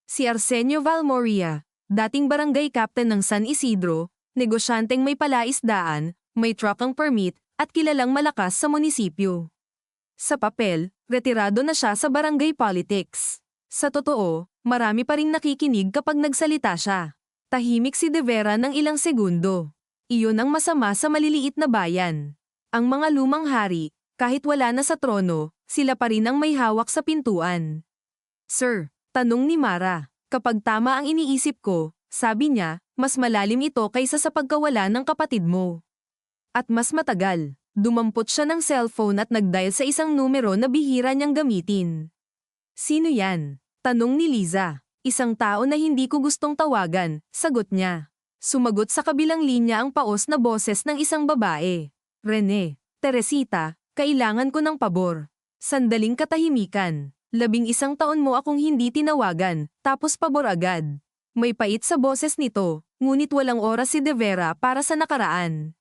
Si Arsenio Valmoria, dating barangay captain ng San Isidro, negosyanteng may palaisdaan, may truckang permit, at kilalang malakas sa munisipyo. Sa papel, retirado na siya sa barangay politics. Sa totoo, marami pa ring nakikinig kapag nagsalita siya. Tahimik si De Vera ng ilang segundo. Iyon ang masama sa maliliit na bayan. Ang mga lumang hari, kahit wala na sa trono, sila pa rin ang may hawak sa pintuan. Sir, tanong ni Mara, kapag tama ang iniisip ko, sabi niya, mas malalim ito kaysa sa pagkawala ng kapatid mo. At mas matagal, dumampot siya ng cellphone at nagdial sa isang numero na bihira niyang gamitin. Sino yan? Tanong ni Liza. Isang tao na hindi ko gustong tawagan, sagot niya. Sumagot sa kabilang linya ang paos na boses ng isang babae. Rene, Teresita, kailangan ko ng pabor. Sandaling katahimikan. 11 taon mo akong hindi tinawagan, tapos pabor agad. May pait sa boses nito, ngunit walang oras si De Vera para sa nakaraan.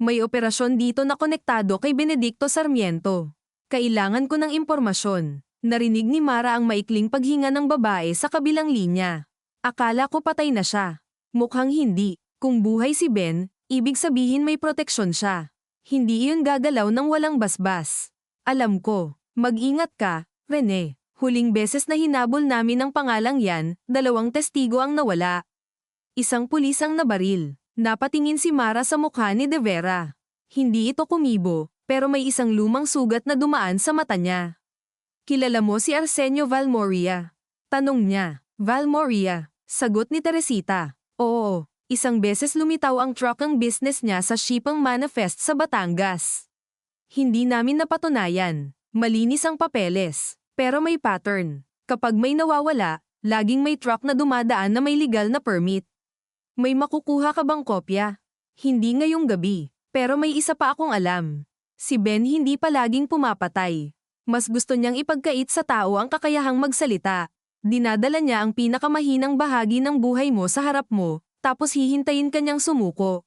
May operasyon dito na konektado kay Benedicto Sarmiento. Kailangan ko ng impormasyon. Narinig ni Mara ang maikling paghinga ng babae sa kabilang linya. Akala ko patay na siya. Mukhang hindi. Kung buhay si Ben, ibig sabihin may proteksyon siya. Hindi iyon gagalaw ng walang basbas. Alam ko. Mag-ingat ka, Rene. Huling beses na hinabol namin ang pangalang yan, 2 testigo ang nawala. Isang pulis ang nabaril. Napatingin si Mara sa mukha ni De Vera. Hindi ito kumibo, pero may isang lumang sugat na dumaan sa mata niya. Kilala mo si Arsenio Valmoria? Tanong niya. Valmoria, sagot ni Teresita. Oo, isang beses lumitaw ang truckang business niya sa Shipang Manifest sa Batangas. Hindi namin napatunayan. Malinis ang papeles. Pero may pattern. Kapag may nawawala, laging may truck na dumadaan na may legal na permit. May makukuha ka bang kopya? Hindi ngayong gabi. Pero may isa pa akong alam. Si Ben hindi palaging pumapatay. Mas gusto niyang ipagkait sa tao ang kakayahang magsalita. Dinadala niya ang pinakamahinang bahagi ng buhay mo sa harap mo, tapos hihintayin kanyang sumuko.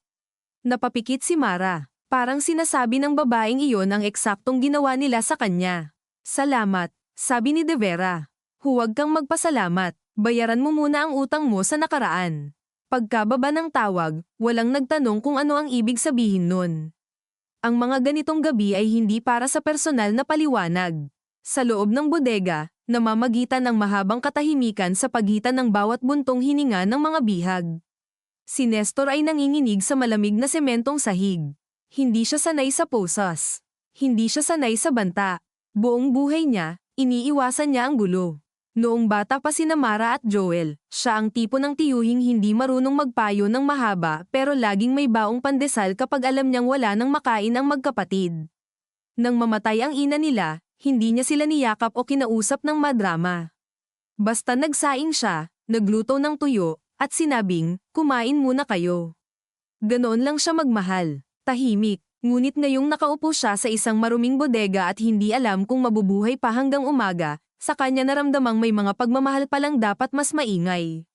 Napapikit si Mara. Parang sinasabi ng babaeng iyon ang eksaktong ginawa nila sa kanya. Salamat, sabi ni De Vera. Huwag kang magpasalamat, bayaran mo muna ang utang mo sa nakaraan. Pagkababa ng tawag, walang nagtanong kung ano ang ibig sabihin nun. Ang mga ganitong gabi ay hindi para sa personal na paliwanag. Sa loob ng bodega, namamagitan ng mahabang katahimikan sa pagitan ng bawat buntong hininga ng mga bihag. Si Nestor ay nanginginig sa malamig na sementong sahig. Hindi siya sanay sa posas. Hindi siya sanay sa banta. Buong buhay niya, iniiwasan niya ang gulo. Noong bata pa sina Mara at Joel, siya ang tipo ng tiyuhing hindi marunong magpayo ng mahaba pero laging may baong pandesal kapag alam niyang wala nang makain ang magkapatid. Nang mamatay ang ina nila, hindi niya sila niyakap o kinausap ng madrama. Basta nagsaing siya, nagluto ng tuyo, at sinabing, kumain muna kayo. Ganoon lang siya magmahal, tahimik, ngunit ngayong nakaupo siya sa isang maruming bodega at hindi alam kung mabubuhay pa hanggang umaga, sa kanya naramdamang may mga pagmamahal palang dapat mas maingay.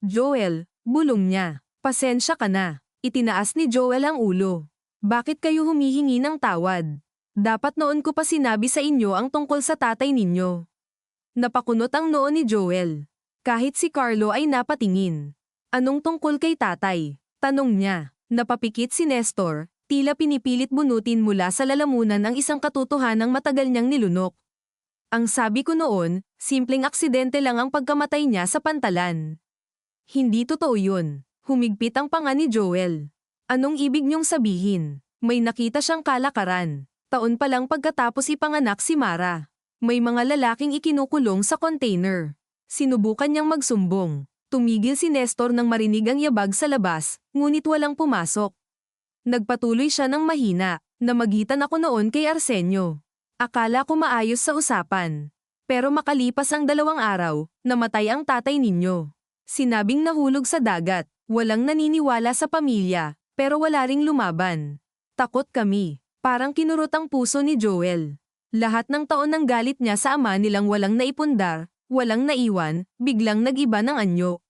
Joel, bulong niya. Pasensya ka na. Itinaas ni Joel ang ulo. Bakit kayo humihingi ng tawad? Dapat noon ko pa sinabi sa inyo ang tungkol sa tatay ninyo. Napakunot ang noo ni Joel. Kahit si Carlo ay napatingin. Anong tungkol kay tatay? Tanong niya. Napapikit si Nestor, tila pinipilit bunutin mula sa lalamunan ang isang katotohanang matagal niyang nilunok. Ang sabi ko noon, simpleng aksidente lang ang pagkamatay niya sa pantalan. Hindi totoo yun. Humigpit ang panga ni Joel. Anong ibig niyong sabihin? May nakita siyang kalakaran. Taon pa lang pagkatapos ipanganak si Mara. May mga lalaking ikinukulong sa container. Sinubukan niyang magsumbong. Tumigil si Nestor nang marinig ang yabag sa labas, ngunit walang pumasok. Nagpatuloy siya ng mahina. Namagitan ako noon kay Arsenio. Akala ko maayos sa usapan. Pero makalipas ang 2 araw, namatay ang tatay ninyo. Sinabing nahulog sa dagat, walang naniniwala sa pamilya, pero wala ring lumaban. Takot kami. Parang kinurot ang puso ni Joel. Lahat ng taon ng galit niya sa ama nilang walang naipundar, walang naiwan, biglang nag-iba ng anyo.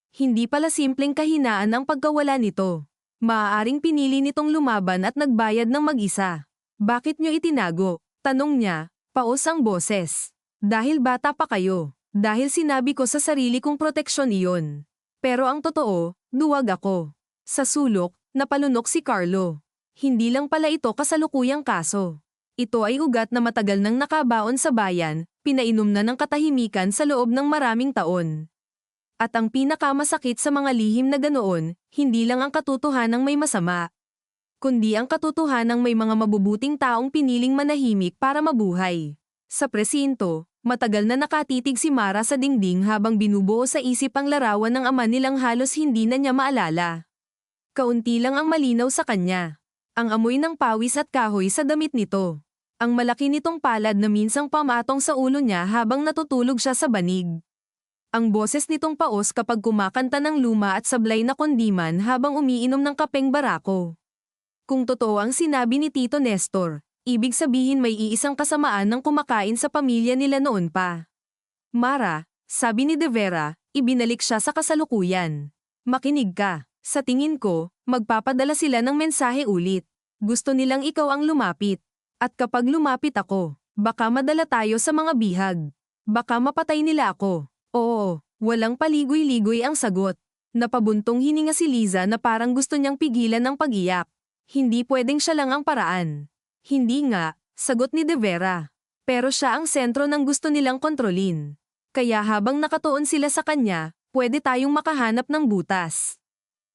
Hindi pala simpleng kahinaan ang pagkawala nito. Maaaring pinili nitong lumaban at nagbayad ng mag-isa. Bakit nyo itinago? Tanong niya, paos ang boses. Dahil bata pa kayo. Dahil sinabi ko sa sarili kong proteksyon iyon. Pero ang totoo, duwag ako. Sa sulok, napalunok si Carlo. Hindi lang pala ito kasalukuyang kaso. Ito ay ugat na matagal nang nakabaon sa bayan, pinainom na ng katahimikan sa loob ng maraming taon. At ang pinakamasakit sa mga lihim na ganoon, hindi lang ang katotohanang may masama, kundi ang katotohanang may mga mabubuting taong piniling manahimik para mabuhay. Sa presinto, matagal na nakatitig si Mara sa dingding habang binubuo sa isip ang larawan ng ama nilang halos hindi na niya maalala. Kaunti lang ang malinaw sa kanya. Ang amoy ng pawis at kahoy sa damit nito. Ang malaki nitong palad na minsang pamatong sa ulo niya habang natutulog siya sa banig. Ang boses nitong paos kapag kumakanta ng luma at sablay na kondiman habang umiinom ng kapeng barako. Kung totoo ang sinabi ni Tito Nestor, ibig sabihin may iisang kasamaan ng kumakain sa pamilya nila noon pa. Mara, sabi ni De Vera, ibinalik siya sa kasalukuyan. Makinig ka. Sa tingin ko, magpapadala sila ng mensahe ulit. Gusto nilang ikaw ang lumapit. At kapag lumapit ako, baka madala tayo sa mga bihag. Baka mapatay nila ako. Oo, walang paligoy-ligoy ang sagot. Napabuntong hininga si Liza na parang gusto niyang pigilan ang pag-iyak. Hindi pwedeng siya lang ang paraan. Hindi nga, sagot ni De Vera. Pero siya ang sentro ng gusto nilang kontrolin. Kaya habang nakatuon sila sa kanya, pwede tayong makahanap ng butas.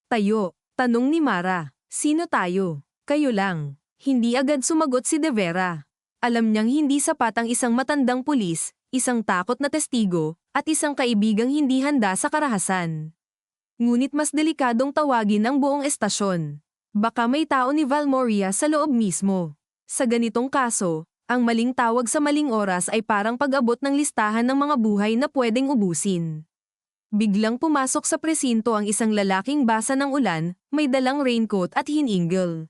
Tayo, tanong ni Mara. Sino tayo? Kayo lang. Hindi agad sumagot si De Vera. Alam niyang hindi sapat ang isang matandang pulis, isang takot na testigo, at isang kaibigang hindi handa sa karahasan. Ngunit mas delikadong tawagin ang buong estasyon. Baka may tao ni Valmoria sa loob mismo. Sa ganitong kaso, ang maling tawag sa maling oras ay parang pag-abot ng listahan ng mga buhay na pwedeng ubusin. Biglang pumasok sa presinto ang isang lalaking basa ng ulan, may dalang raincoat at hiningal.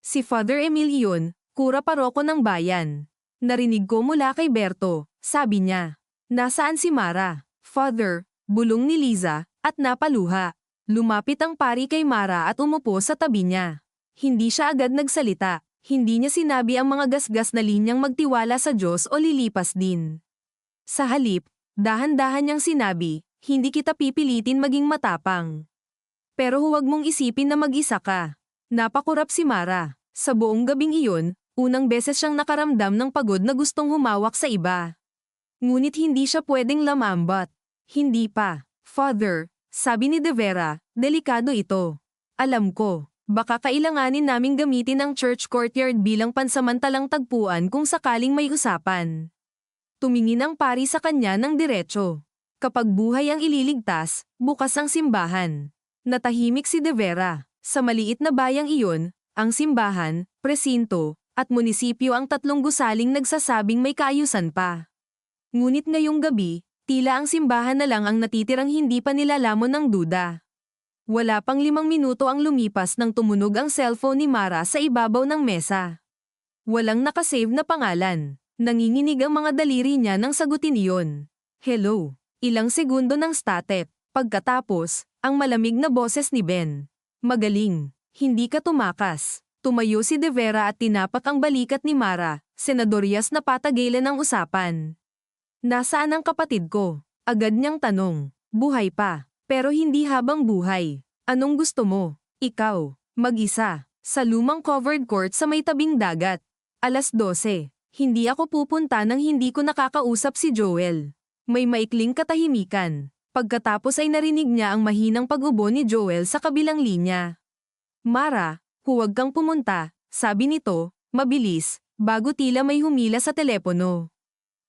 Si Father Emil iyon, kura paroko ng bayan. Narinig ko mula kay Berto, sabi niya. Nasaan si Mara? Father, bulong ni Liza, at napaluha. Lumapit ang pari kay Mara at umupo sa tabi niya. Hindi siya agad nagsalita, hindi niya sinabi ang mga gasgas na linyang magtiwala sa Diyos o lilipas din. Sa halip, dahan-dahan niyang sinabi, hindi kita pipilitin maging matapang. Pero huwag mong isipin na mag-isa ka. Napakurap si Mara. Sa buong gabing iyon, unang beses siyang nakaramdam ng pagod na gustong humawak sa iba. Ngunit hindi siya pwedeng lamambat. Hindi pa. Father, sabi ni De Vera, delikado ito. Alam ko, baka kailanganin naming gamitin ang church courtyard bilang pansamantalang tagpuan kung sakaling may usapan. Tumingin ang pari sa kanya ng diretso. Kapag buhay ang ililigtas, bukas ang simbahan. Natahimik si De Vera. Sa maliit na bayang iyon, ang simbahan, presinto, at munisipyo ang tatlong gusaling nagsasabing may kaayusan pa. Ngunit ngayong gabi, tila ang simbahan na lang ang natitirang hindi pa nilalamon ng duda. Wala pang 5 minuto ang lumipas nang tumunog ang cellphone ni Mara sa ibabaw ng mesa. Walang nakasave na pangalan. Nanginginig ang mga daliri niya nang sagutin iyon. Hello. Ilang segundo ng static. Pagkatapos, ang malamig na boses ni Ben. Magaling. Hindi ka tumakas. Tumayo si De Vera at tinapak ang balikat ni Mara. Senadorias na patagilan ang usapan. Nasaan ang kapatid ko? Agad niyang tanong. Buhay pa. Pero hindi habang buhay. Anong gusto mo? Ikaw. Mag-isa. Sa lumang covered court sa may tabing dagat. 12:00. Hindi ako pupunta nang hindi ko nakakausap si Joel. May maikling katahimikan. Pagkatapos ay narinig niya ang mahinang pag-ubo ni Joel sa kabilang linya. Mara, huwag kang pumunta, sabi nito, mabilis, bago tila may humila sa telepono.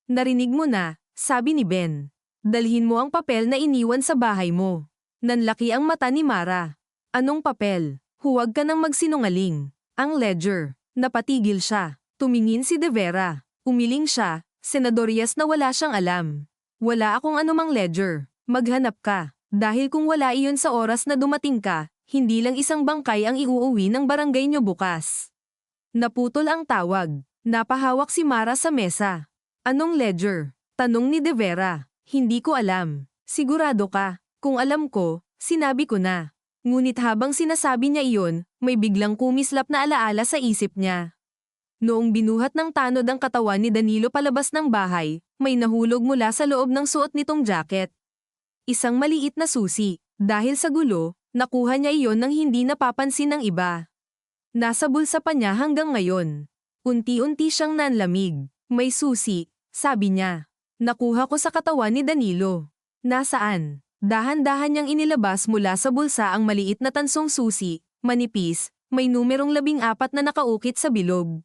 Narinig mo na, sabi ni Ben. Dalhin mo ang papel na iniwan sa bahay mo. Nanlaki ang mata ni Mara. Anong papel? Huwag ka nang magsinungaling. Ang ledger. Napatigil siya. Tumingin si De Vera. Umiling siya, Senadorias na wala siyang alam. Wala akong anumang ledger. Maghanap ka. Dahil kung wala iyon sa oras na dumating ka, hindi lang isang bangkay ang iuuwi ng barangay nyo bukas. Naputol ang tawag. Napahawak si Mara sa mesa. Anong ledger? Tanong ni De Vera. Hindi ko alam. Sigurado ka? Kung alam ko, sinabi ko na. Ngunit habang sinasabi niya iyon, may biglang kumislap na alaala sa isip niya. Noong binuhat ng tanod ang katawan ni Danilo palabas ng bahay, may nahulog mula sa loob ng suot nitong jacket. Isang maliit na susi. Dahil sa gulo, nakuha niya iyon nang hindi napapansin ng iba. Nasa bulsa pa niya hanggang ngayon. Unti-unti siyang nanlamig. May susi, sabi niya. Nakuha ko sa katawan ni Danilo. Nasaan? Dahan-dahan niyang inilabas mula sa bulsa ang maliit na tansong susi, manipis, may numerong 14 na nakaukit sa bilog.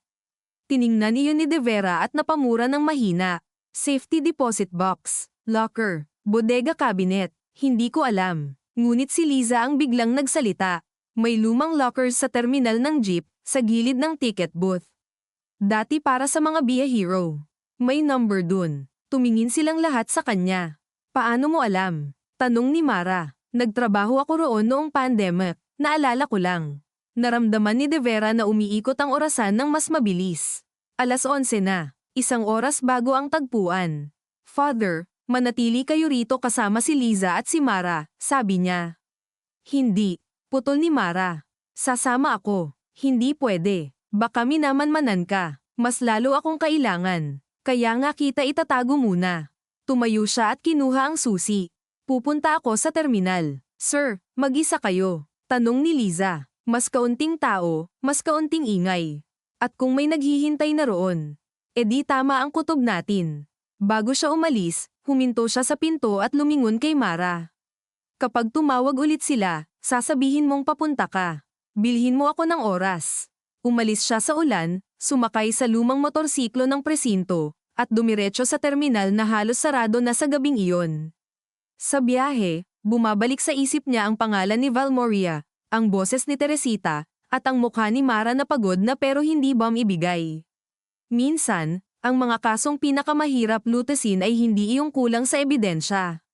Tiningnan iyon ni De Vera at napamura ng mahina. Safety deposit box, locker, bodega cabinet, hindi ko alam. Ngunit si Liza ang biglang nagsalita. May lumang lockers sa terminal ng jeep, sa gilid ng ticket booth. Dati para sa mga biyahero. May number dun. Tumingin silang lahat sa kanya. Paano mo alam? Tanong ni Mara. Nagtrabaho ako roon noong pandemic. Naalala ko lang. Naramdaman ni De Vera na umiikot ang orasan ng mas mabilis. 11:00 na. 1 oras bago ang tagpuan. Father, manatili kayo rito kasama si Liza at si Mara, sabi niya. Hindi. Putol ni Mara. Sasama ako. Hindi pwede. Baka minamanmanan ka. Mas lalo akong kailangan. Kaya nga kita itatago muna. Tumayo siya at kinuha ang susi. Pupunta ako sa terminal. Sir, mag-isa kayo? Tanong ni Liza. Mas kaunting tao, mas kaunting ingay. At kung may naghihintay na roon, edi tama ang kutob natin. Bago siya umalis, huminto siya sa pinto at lumingon kay Mara. Kapag tumawag ulit sila, sasabihin mong papunta ka. Bilhin mo ako ng oras. Umalis siya sa ulan, sumakay sa lumang motorsiklo ng presinto, at dumiretso sa terminal na halos sarado na sa gabing iyon. Sa biyahe, bumabalik sa isip niya ang pangalan ni Valmoria, ang boses ni Teresita, at ang mukha ni Mara na pagod na pero hindi ibigay. Minsan, ang mga kasong pinakamahirap lutasin ay hindi iyong kulang sa ebidensya,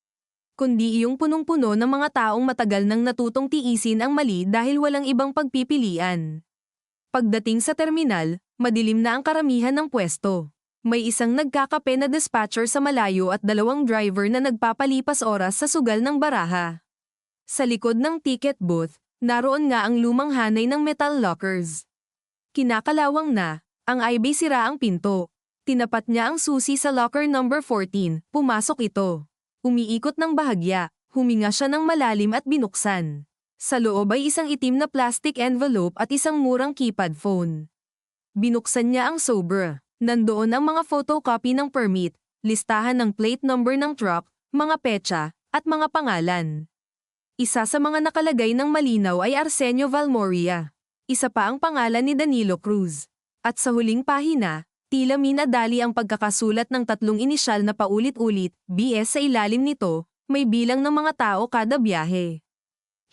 kundi iyong punong-puno ng mga taong matagal nang natutong tiisin ang mali dahil walang ibang pagpipilian. Pagdating sa terminal, madilim na ang karamihan ng pwesto. May isang nagkakape na dispatcher sa malayo at 2 driver na nagpapalipas oras sa sugal ng baraha. Sa likod ng ticket booth, naroon nga ang lumang hanay ng metal lockers. Kinakalawang na, ang IB sira ang pinto. Tinapat niya ang susi sa locker number 14, pumasok ito. Umiikot ng bahagya, huminga siya ng malalim at binuksan. Sa loob ay isang itim na plastic envelope at isang murang keypad phone. Binuksan niya ang Sobra. Nandoon ang mga photocopy ng permit, listahan ng plate number ng truck, mga petsa, at mga pangalan. Isa sa mga nakalagay ng malinaw ay Arsenio Valmoria. Isa pa ang pangalan ni Danilo Cruz. At sa huling pahina, tila minadali ang pagkakasulat ng 3 inisyal na paulit-ulit, BS sa ilalim nito, may bilang ng mga tao kada biyahe.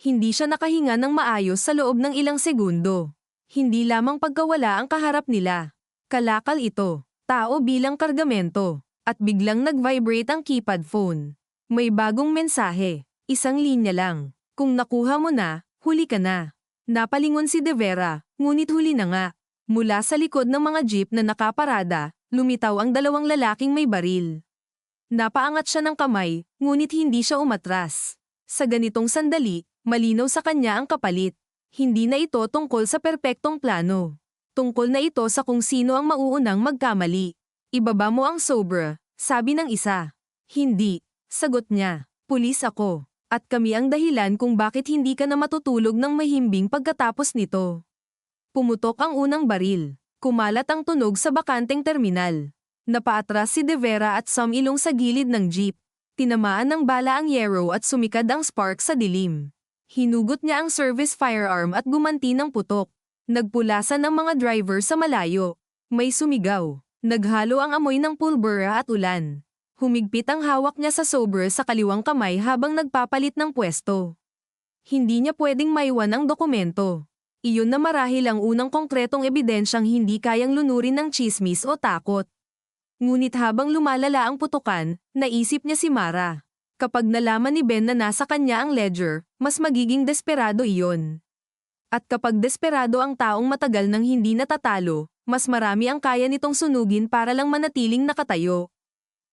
Hindi siya nakahinga ng maayos sa loob ng ilang segundo. Hindi lamang pagkawala ang kaharap nila. Kalakal ito, tao bilang kargamento, at biglang nag-vibrate ang keypad phone. May bagong mensahe, 1 linya lang. Kung nakuha mo na, huli ka na. Napalingon si De Vera, ngunit huli na nga. Mula sa likod ng mga jeep na nakaparada, lumitaw ang 2 lalaking may baril. Napaangat siya ng kamay, ngunit hindi siya umatras. Sa ganitong sandali, malinaw sa kanya ang kapalit. Hindi na ito tungkol sa perpektong plano. Tungkol na ito sa kung sino ang mauunang magkamali. Ibaba mo ang Sobra, sabi ng isa. Hindi, sagot niya. Pulis ako. At kami ang dahilan kung bakit hindi ka na matutulog ng mahimbing pagkatapos nito. Pumutok ang unang baril. Kumalat ang tunog sa bakanteng terminal. Napaatras si De Vera at sumilong sa gilid ng jeep. Tinamaan ng bala ang Yero at sumikad ang spark sa dilim. Hinugot niya ang service firearm at gumanti ng putok. Nagpulasan ang mga driver sa malayo. May sumigaw. Naghalo ang amoy ng pulbura at ulan. Humigpit ang hawak niya sa Sobra sa kaliwang kamay habang nagpapalit ng pwesto. Hindi niya pwedeng maiwan ang dokumento. Iyon na marahil ang unang konkretong ebidensyang hindi kayang lunurin ng tsismis o takot. Ngunit habang lumalala ang putukan, naisip niya si Mara. Kapag nalaman ni Ben na nasa kanya ang ledger, mas magiging desperado iyon. At kapag desperado ang taong matagal nang hindi natatalo, mas marami ang kaya nitong sunugin para lang manatiling nakatayo.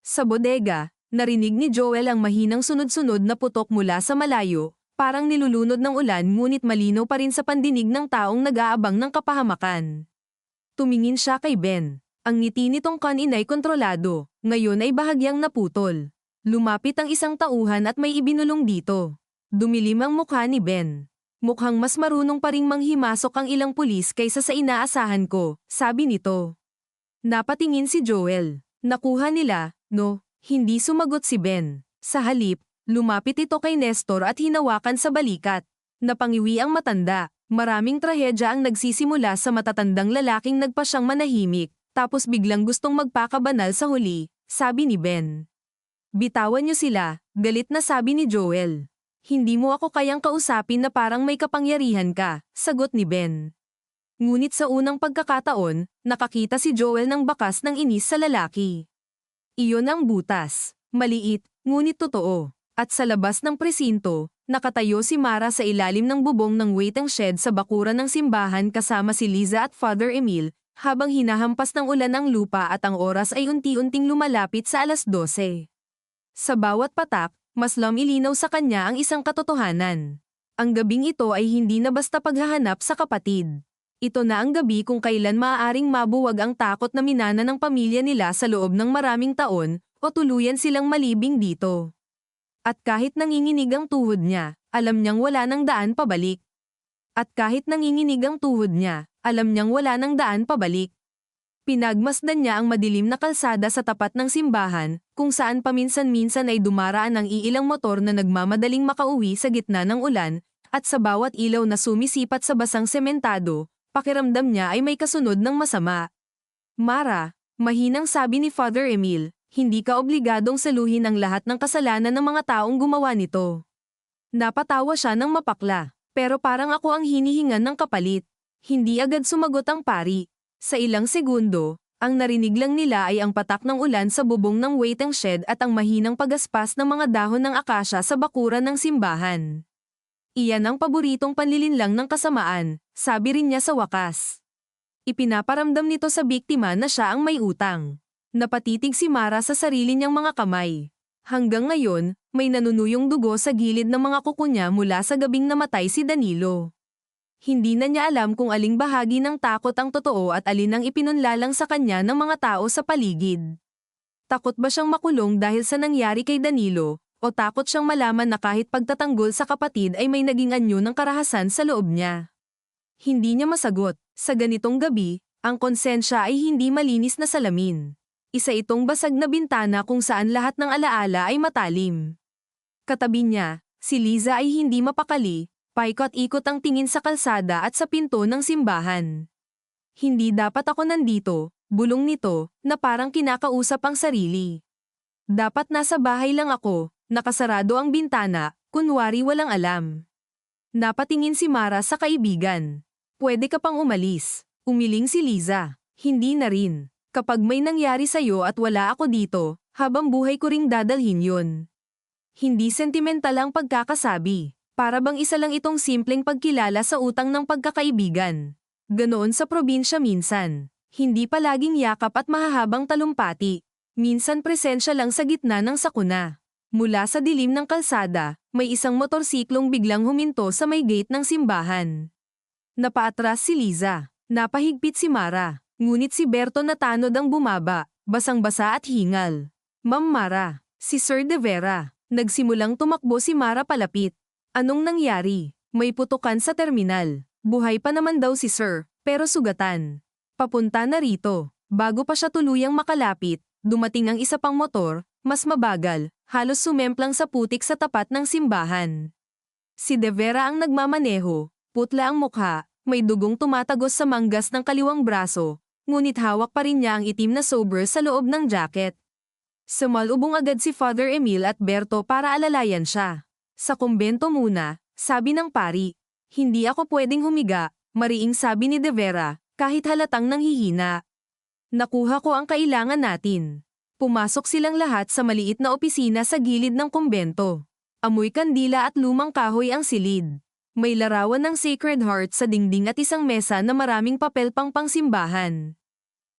Sa bodega, narinig ni Joel ang mahinang sunod-sunod na putok mula sa malayo, parang nilulunod ng ulan ngunit malinaw pa rin sa pandinig ng taong nag-aabang ng kapahamakan. Tumingin siya kay Ben. Ang ngiti nitong kanin ay kontrolado, ngayon ay bahagyang naputol. Lumapit ang isang tauhan at may ibinulong dito. Dumilim ang mukha ni Ben. Mukhang mas marunong pa ring manghimasok ang ilang pulis kaysa sa inaasahan ko, sabi nito. Napatingin si Joel. Nakuha nila, no? Hindi sumagot si Ben. Sa halip, lumapit ito kay Nestor at hinawakan sa balikat. Napangiwi ang matanda. Maraming trahedya ang nagsisimula sa matatandang lalaking nagpa siyang manahimik, tapos biglang gustong magpakabanal sa huli, sabi ni Ben. Bitawan niyo sila, galit na sabi ni Joel. Hindi mo ako kayang kausapin na parang may kapangyarihan ka, sagot ni Ben. Ngunit sa unang pagkakataon, nakakita si Joel ng bakas ng inis sa lalaki. Iyon ang butas, maliit, ngunit totoo. At sa labas ng presinto, nakatayo si Mara sa ilalim ng bubong ng waiting shed sa bakuran ng simbahan kasama si Liza at Father Emil, habang hinahampas ng ulan ang lupa at ang oras ay unti-unting lumalapit sa 12:00. Sa bawat patak, mas lumilinaw sa kanya ang isang katotohanan. Ang gabing ito ay hindi na basta paghahanap sa kapatid. Ito na ang gabi kung kailan maaaring mabuwag ang takot na minana ng pamilya nila sa loob ng maraming taon, o tuluyan silang malibing dito. At kahit nanginginig ang tuhod niya, alam niyang wala nang daan pabalik. At kahit nanginginig ang tuhod niya, alam niyang wala nang daan pabalik. Pinagmasdan niya ang madilim na kalsada sa tapat ng simbahan, kung saan paminsan-minsan ay dumaraan ang iilang motor na nagmamadaling makauwi sa gitna ng ulan, at sa bawat ilaw na sumisipat sa basang sementado, pakiramdam niya ay may kasunod ng masama. Mara, mahinang sabi ni Father Emil, hindi ka obligadong saluhin ang lahat ng kasalanan ng mga taong gumawa nito. Napatawa siya ng mapakla, pero parang ako ang hinihingan ng kapalit. Hindi agad sumagot ang pari. Sa ilang segundo, ang narinig lang nila ay ang patak ng ulan sa bubong ng waiting shed at ang mahinang pagaspas ng mga dahon ng akasya sa bakuran ng simbahan. Iyan ang paboritong panlilinlang ng kasamaan, sabi rin niya sa wakas. Ipinaparamdam nito sa biktima na siya ang may utang. Napatitig si Mara sa sarili niyang mga kamay. Hanggang ngayon, may nanunuyong dugo sa gilid ng mga kuko niya mula sa gabing namatay si Danilo. Hindi na niya alam kung aling bahagi ng takot ang totoo at alin ang ipinunlalang sa kanya ng mga tao sa paligid. Takot ba siyang makulong dahil sa nangyari kay Danilo, o takot siyang malaman na kahit pagtatanggol sa kapatid ay may naging anyo ng karahasan sa loob niya? Hindi niya masagot. Sa ganitong gabi, ang konsensya ay hindi malinis na salamin. Isa itong basag na bintana kung saan lahat ng alaala ay matalim. Katabi niya, si Liza ay hindi mapakali, paikot-ikot ang tingin sa kalsada at sa pinto ng simbahan. Hindi dapat ako nandito, bulong nito, na parang kinakausap ang sarili. Dapat nasa bahay lang ako, nakasarado ang bintana, kunwari walang alam. Napatingin si Mara sa kaibigan. Pwede ka pang umalis, umiling si Liza. Hindi na rin. Kapag may nangyari sa'yo at wala ako dito, habang buhay ko ring dadalhin yun. Hindi sentimental ang pagkakasabi. Para bang isa lang itong simpleng pagkilala sa utang ng pagkakaibigan. Ganoon sa probinsya minsan. Hindi palaging yakap at mahahabang talumpati. Minsan presensya lang sa gitna ng sakuna. Mula sa dilim ng kalsada, may isang motorsiklong biglang huminto sa may gate ng simbahan. Napaatras si Liza. Napahigpit si Mara. Ngunit si Berto na tanod ang bumaba, basang-basa at hingal. Ma'am Mara, si Sir De Vera. Nagsimulang tumakbo si Mara palapit. Anong nangyari? May putukan sa terminal. Buhay pa naman daw si Sir, pero sugatan. Papunta na rito. Bago pa siya tuluyang makalapit, dumating ang isa pang motor, mas mabagal, halos sumemplang sa putik sa tapat ng simbahan. Si De Vera ang nagmamaneho, putla ang mukha, may dugong tumatagos sa manggas ng kaliwang braso, ngunit hawak pa rin niya ang itim na sober sa loob ng jacket. Sumalubong agad si Father Emil at Berto para alalayan siya. Sa kumbento muna, sabi ng pari. Hindi ako pwedeng humiga, mariing sabi ni De Vera, kahit halatang nanghihina. Nakuha ko ang kailangan natin. Pumasok silang lahat sa maliit na opisina sa gilid ng kumbento. Amoy kandila at lumang kahoy ang silid. May larawan ng Sacred Heart sa dingding at isang mesa na maraming papel pang pangsimbahan.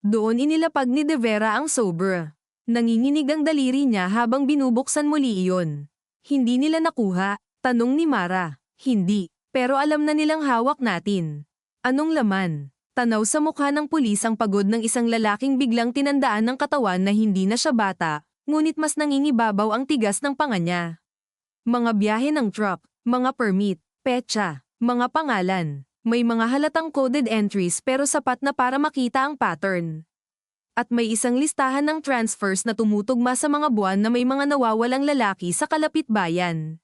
Doon inilapag ni De Vera ang sobra. Nanginginig ang daliri niya habang binubuksan muli iyon. Hindi nila nakuha, tanong ni Mara. Hindi, pero alam na nilang hawak natin. Anong laman? Tanaw sa mukha ng pulis ang pagod ng isang lalaking biglang tinandaan ng katawan na hindi na siya bata, ngunit mas nangingibabaw ang tigas ng panga niya. Mga biyahe ng truck, mga permit, petsa, mga pangalan. May mga halatang coded entries pero sapat na para makita ang pattern. At may isang listahan ng transfers na tumutugma sa mga buwan na may mga nawawalang lalaki sa kalapit bayan.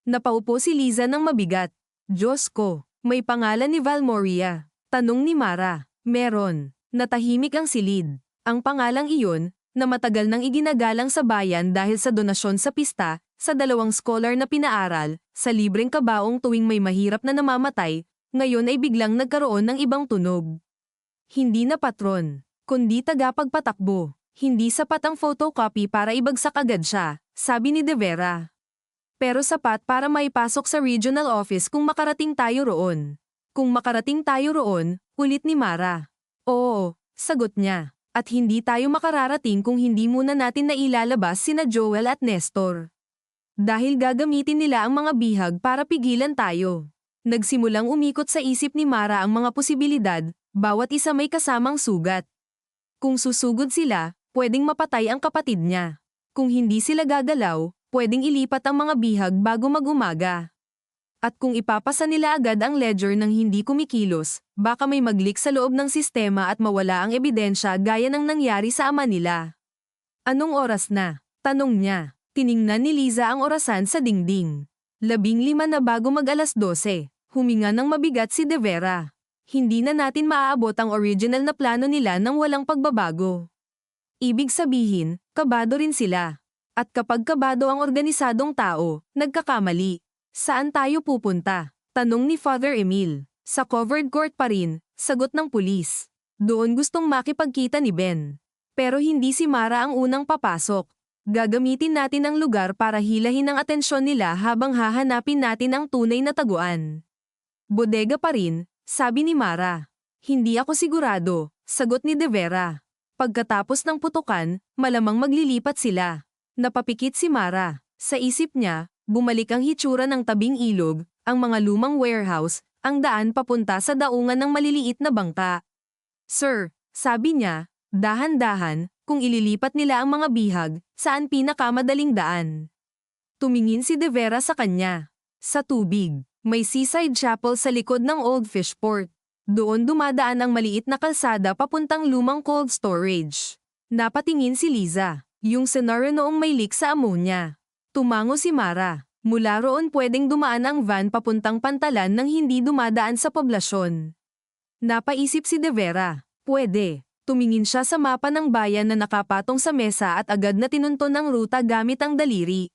Napaupo si Liza ng mabigat. Diyos ko, may pangalan ni Valmoria. Tanong ni Mara. Meron. Natahimik ang silid. Ang pangalang iyon, na matagal nang iginagalang sa bayan dahil sa donasyon sa pista, sa 2 scholar na pinaaral, sa libreng kabaong tuwing may mahirap na namamatay, ngayon ay biglang nagkaroon ng ibang tunog. Hindi na patron, kundi tagapagpatakbo. Hindi sapat ang photocopy para ibagsak agad siya, sabi ni De Vera. Pero sapat para maipasok sa regional office kung makarating tayo roon. Kung makarating tayo roon, ulit ni Mara. Oo, sagot niya. At hindi tayo makararating kung hindi muna natin nailalabas sina Joel at Nestor. Dahil gagamitin nila ang mga bihag para pigilan tayo. Nagsimulang umikot sa isip ni Mara ang mga posibilidad, bawat isa may kasamang sugat. Kung susugod sila, pwedeng mapatay ang kapatid niya. Kung hindi sila gagalaw, pwedeng ilipat ang mga bihag bago mag-umaga. At kung ipapasa nila agad ang ledger ng hindi kumikilos, baka may mag-leak sa loob ng sistema at mawala ang ebidensya gaya ng nangyari sa ama nila. Anong oras na? Tanong niya. Tiningnan ni Liza ang orasan sa dingding. 15 na bago mag-12. Huminga ng mabigat si De Vera. Hindi na natin maaabot ang original na plano nila nang walang pagbabago. Ibig sabihin, kabado rin sila. At kapag kabado ang organisadong tao, nagkakamali. Saan tayo pupunta? Tanong ni Father Emil. Sa covered court pa rin, sagot ng pulis. Doon gustong makipagkita ni Ben. Pero hindi si Mara ang unang papasok. Gagamitin natin ang lugar para hilahin ang atensyon nila habang hahanapin natin ang tunay na taguan. Bodega pa rin, sabi ni Mara. Hindi ako sigurado, sagot ni De Vera. Pagkatapos ng putukan, malamang maglilipat sila. Napapikit si Mara. Sa isip niya, bumalik ang hitsura ng tabing ilog, ang mga lumang warehouse, ang daan papunta sa daungan ng maliliit na bangka. Sir, sabi niya, dahan-dahan, kung ililipat nila ang mga bihag, saan pinakamadaling daan? Tumingin si De Vera sa kanya. Sa tubig, may seaside chapel sa likod ng Old Fishport. Doon dumadaan ang maliit na kalsada papuntang lumang cold storage. Napatingin si Liza, yung senaryo noong may leak sa ammonia. Tumango si Mara. Mula roon pwedeng dumaan ang van papuntang Pantalan nang hindi dumadaan sa poblasyon. Napaisip si De Vera. Pwede. Tumingin siya sa mapa ng bayan na nakapatong sa mesa at agad na tinunton ang ruta gamit ang daliri.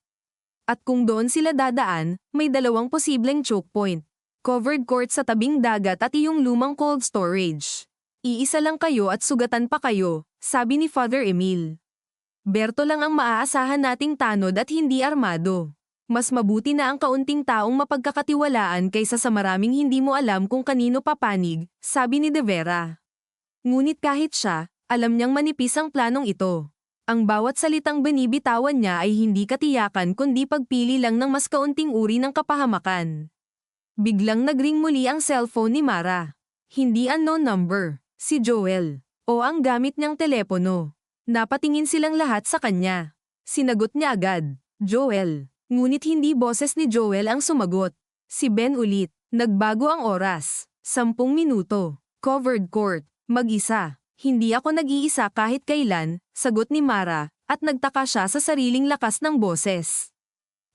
At kung doon sila dadaan, may 2 posibleng choke point. Covered court sa tabing dagat at iyong lumang cold storage. Iisa lang kayo at sugatan pa kayo, sabi ni Father Emil. Berto lang ang maaasahan nating tanod at hindi armado. Mas mabuti na ang kaunting taong mapagkakatiwalaan kaysa sa maraming hindi mo alam kung kanino papanig, sabi ni De Vera. Ngunit kahit siya, alam niyang manipis ang planong ito. Ang bawat salitang binibitawan niya ay hindi katiyakan kundi pagpili lang ng mas kaunting uri ng kapahamakan. Biglang nagring muli ang cellphone ni Mara. Hindi unknown number, si Joel, o ang gamit niyang telepono. Napatingin silang lahat sa kanya. Sinagot niya agad, Joel. Ngunit hindi boses ni Joel ang sumagot. Si Ben ulit. Nagbago ang oras. 10 minuto. Covered court. Mag-isa. Hindi ako nag-iisa kahit kailan, sagot ni Mara, at nagtaka siya sa sariling lakas ng boses.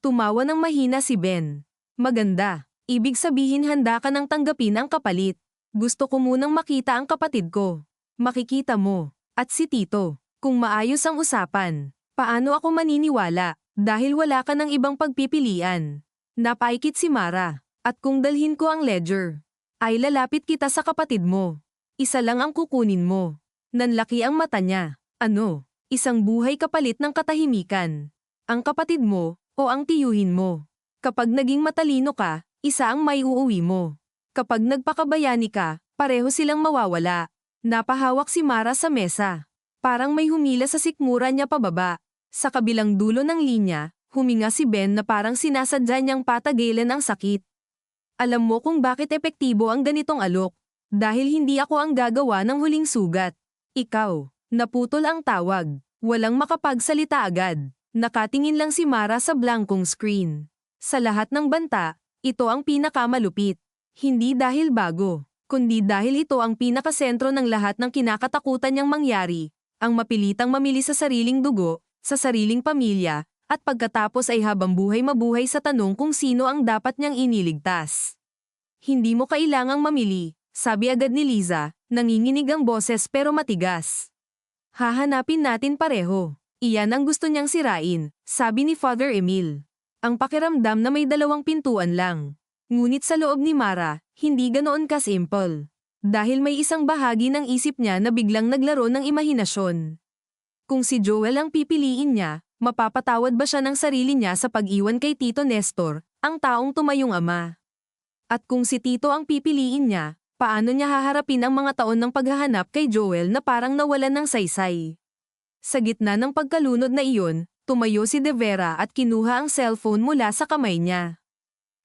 Tumawa ng mahina si Ben. Maganda. Ibig sabihin handa ka nang tanggapin ang kapalit. Gusto ko munang makita ang kapatid ko. Makikita mo. At si Tito. Kung maayos ang usapan, paano ako maniniwala? Dahil wala ka ng ibang pagpipilian. Napaikit si Mara. At kung dalhin ko ang ledger, ay lalapit kita sa kapatid mo. Isa lang ang kukunin mo. Nanlaki ang mata niya. Ano? Isang buhay kapalit ng katahimikan. Ang kapatid mo, o ang tiyuhin mo. Kapag naging matalino ka, isa ang may uuwi mo. Kapag nagpakabayani ka, pareho silang mawawala. Napahawak si Mara sa mesa. Parang may humila sa sikmura niya pababa. Sa kabilang dulo ng linya, huminga si Ben na parang sinasadya niyang patagilan ang sakit. Alam mo kung bakit epektibo ang ganitong alok? Dahil hindi ako ang gagawa ng huling sugat. Ikaw. Naputol ang tawag. Walang makapagsalita agad. Nakatingin lang si Mara sa blankong screen. Sa lahat ng banta, ito ang pinakamalupit. Hindi dahil bago, kundi dahil ito ang pinakasentro ng lahat ng kinakatakutan niyang mangyari, ang mapilitang mamili sa sariling dugo, sa sariling pamilya, at pagkatapos ay habang buhay mabuhay sa tanong kung sino ang dapat niyang iniligtas. Hindi mo kailangang mamili, sabi agad ni Liza, nanginginig ang boses pero matigas. Hahanapin natin pareho. Iyan ang gusto niyang sirain, sabi ni Father Emil. Ang pakiramdam na may dalawang pintuan lang. Ngunit sa loob ni Mara, hindi ganoon ka-simple. Dahil may isang bahagi ng isip niya na biglang naglaro ng imahinasyon. Kung si Joel ang pipiliin niya, mapapatawad ba siya ng sarili niya sa pag-iwan kay Tito Nestor, ang taong tumayong ama? At kung si Tito ang pipiliin niya, paano niya haharapin ang mga taon ng paghahanap kay Joel na parang nawalan ng saysay? Sa gitna ng pagkalunod na iyon, tumayo si De Vera at kinuha ang cellphone mula sa kamay niya.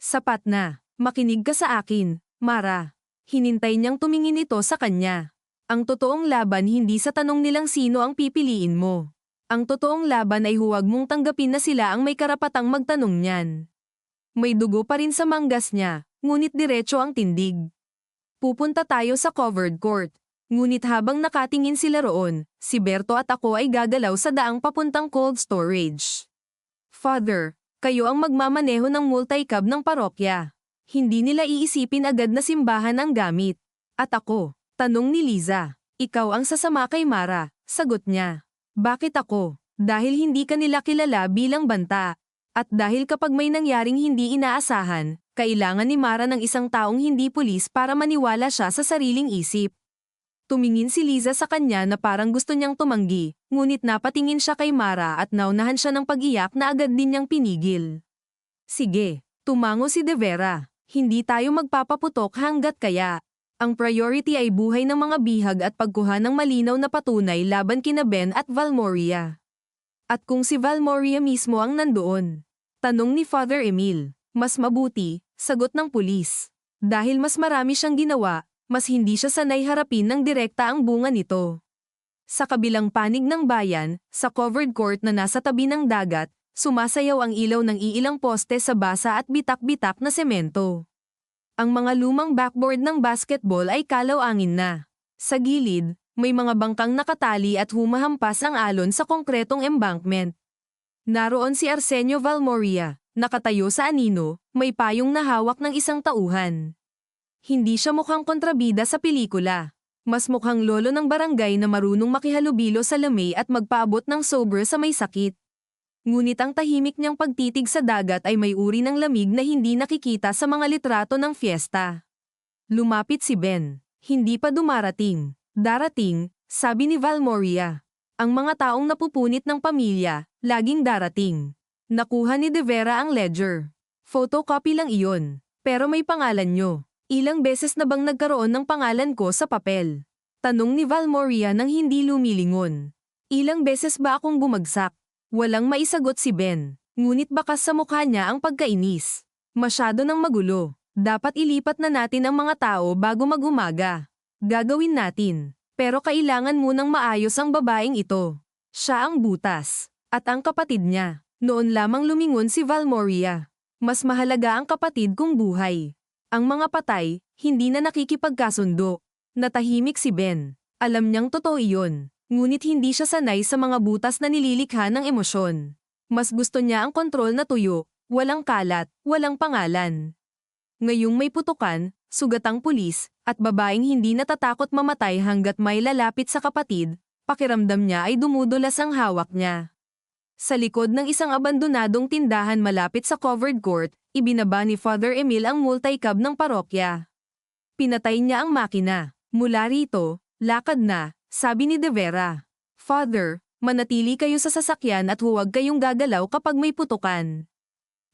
Sapat na. Makinig ka sa akin, Mara. Hinintay niyang tumingin ito sa kanya. Ang totoong laban hindi sa tanong nilang sino ang pipiliin mo. Ang totoong laban ay huwag mong tanggapin na sila ang may karapatang magtanong niyan. May dugo pa rin sa manggas niya, ngunit diretso ang tindig. Pupunta tayo sa covered court. Ngunit habang nakatingin sila roon, si Berto at ako ay gagalaw sa daang papuntang cold storage. Father, kayo ang magmamaneho ng multi-cab ng parokya. Hindi nila iisipin agad na simbahan ang gamit. At ako, tanong ni Liza. Ikaw ang sasama kay Mara, sagot niya. Bakit ako? Dahil hindi ka nila kilala bilang banta. At dahil kapag may nangyaring hindi inaasahan, kailangan ni Mara ng isang taong hindi pulis para maniwala siya sa sariling isip. Tumingin si Liza sa kanya na parang gusto niyang tumanggi, ngunit napatingin siya kay Mara at naunahan siya ng pag-iyak na agad din niyang pinigil. Sige, tumango si De Vera. Hindi tayo magpapaputok hanggat kaya. Ang priority ay buhay ng mga bihag at pagkuha ng malinaw na patunay laban kina Ben at Valmoria. At kung si Valmoria mismo ang nandoon? Tanong ni Father Emil. Mas mabuti, sagot ng pulis. Dahil mas marami siyang ginawa, mas hindi siya sanay harapin ng direkta ang bunga nito. Sa kabilang panig ng bayan, sa covered court na nasa tabi ng dagat, sumasayaw ang ilaw ng iilang poste sa basa at bitak-bitak na semento. Ang mga lumang backboard ng basketball ay kalaw-angin na. Sa gilid, may mga bangkang nakatali at humahampas ang alon sa konkretong embankment. Naroon si Arsenio Valmoria, nakatayo sa anino, may payong na hawak ng isang tauhan. Hindi siya mukhang kontrabida sa pelikula. Mas mukhang lolo ng barangay na marunong makihalubilo sa lamay at magpaabot ng sober sa may sakit. Ngunit ang tahimik niyang pagtitig sa dagat ay may uri ng lamig na hindi nakikita sa mga litrato ng fiesta. Lumapit si Ben. Hindi pa dumarating. Darating, sabi ni Valmoria. Ang mga taong napupunit ng pamilya, laging darating. Nakuha ni De Vera ang ledger. Photocopy lang iyon. Pero may pangalan nyo. Ilang beses na bang nagkaroon ng pangalan ko sa papel? Tanong ni Valmoria nang hindi lumilingon. Ilang beses ba akong bumagsak? Walang maisagot si Ben, ngunit bakas sa mukha niya ang pagkainis. Masyado nang magulo. Dapat ilipat na natin ang mga tao bago mag-umaga. Gagawin natin. Pero kailangan munang maayos ang babaeng ito. Siya ang butas. At ang kapatid niya. Noon lamang lumingon si Valmoria. Mas mahalaga ang kapatid kung buhay. Ang mga patay, hindi na nakikipagkasundo. Natahimik si Ben. Alam niyang totoo iyon. Ngunit hindi siya sanay sa mga butas na nililikha ng emosyon. Mas gusto niya ang kontrol na tuyo, walang kalat, walang pangalan. Ngayong may putukan, sugatang pulis, at babaeng hindi natatakot mamatay hanggat may lalapit sa kapatid, pakiramdam niya ay dumudulas ang hawak niya. Sa likod ng isang abandonadong tindahan malapit sa covered court, ibinaba ni Father Emil ang multi-cab ng parokya. Pinatay niya ang makina. Mula rito, lakad na, sabi ni De Vera. Father, manatili kayo sa sasakyan at huwag kayong gagalaw kapag may putukan.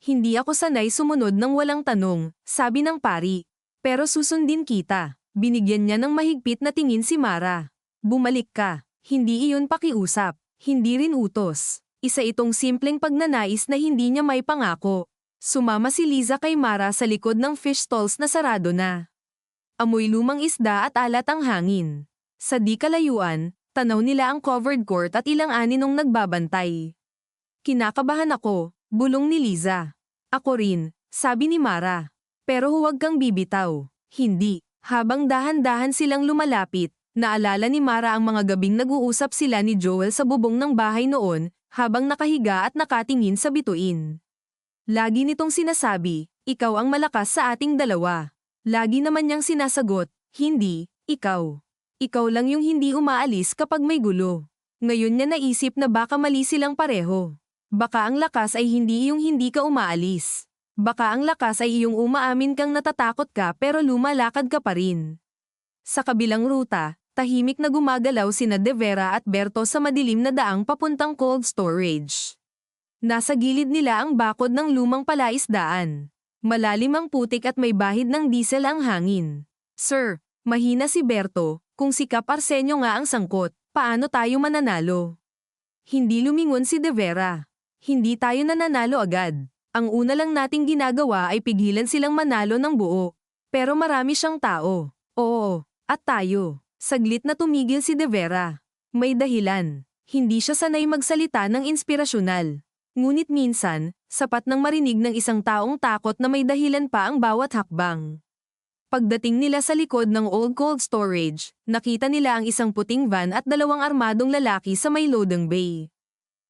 Hindi ako sanay sumunod ng walang tanong, sabi ng pari. Pero susundin kita. Binigyan niya ng mahigpit na tingin si Mara. Bumalik ka. Hindi iyon pakiusap. Hindi rin utos. Isa itong simpleng pagnanais na hindi niya may pangako. Sumama si Liza kay Mara sa likod ng fish stalls na sarado na. Amoy lumang isda at alat ang hangin. Sa di kalayuan, tanaw nila ang covered court at ilang aninong nagbabantay. Kinakabahan ako, bulong ni Liza. Ako rin, sabi ni Mara. Pero huwag kang bibitaw. Hindi. Habang dahan-dahan silang lumalapit, naalala ni Mara ang mga gabing nag-uusap sila ni Joel sa bubong ng bahay noon, habang nakahiga at nakatingin sa bituin. Lagi nitong sinasabi, ikaw ang malakas sa ating dalawa. Lagi naman niyang sinasagot, hindi, ikaw. Ikaw lang yung hindi umaalis kapag may gulo. Ngayon niya naisip na baka mali silang pareho. Baka ang lakas ay hindi iyong hindi ka umaalis. Baka ang lakas ay iyong umaamin kang natatakot ka pero lumalakad ka pa rin. Sa kabilang ruta, tahimik na gumagalaw sina De Vera at Berto sa madilim na daang papuntang cold storage. Nasa gilid nila ang bakod ng lumang palaisdaan. Malalim ang putik at may bahid ng diesel ang hangin. Sir, mahina si Berto, kung si Kap Arsenio nga ang sangkot, paano tayo mananalo? Hindi lumingon si De Vera. Hindi tayo nananalo agad. Ang una lang nating ginagawa ay pigilan silang manalo ng buo. Pero marami siyang tao. Oo, at tayo. Saglit na tumigil si De Vera. May dahilan. Hindi siya sanay magsalita ng inspirasyonal. Ngunit minsan, sapat nang marinig ng isang taong takot na may dahilan pa ang bawat hakbang. Pagdating nila sa likod ng old cold storage, nakita nila ang isang puting van at dalawang armadong lalaki sa may loading bay.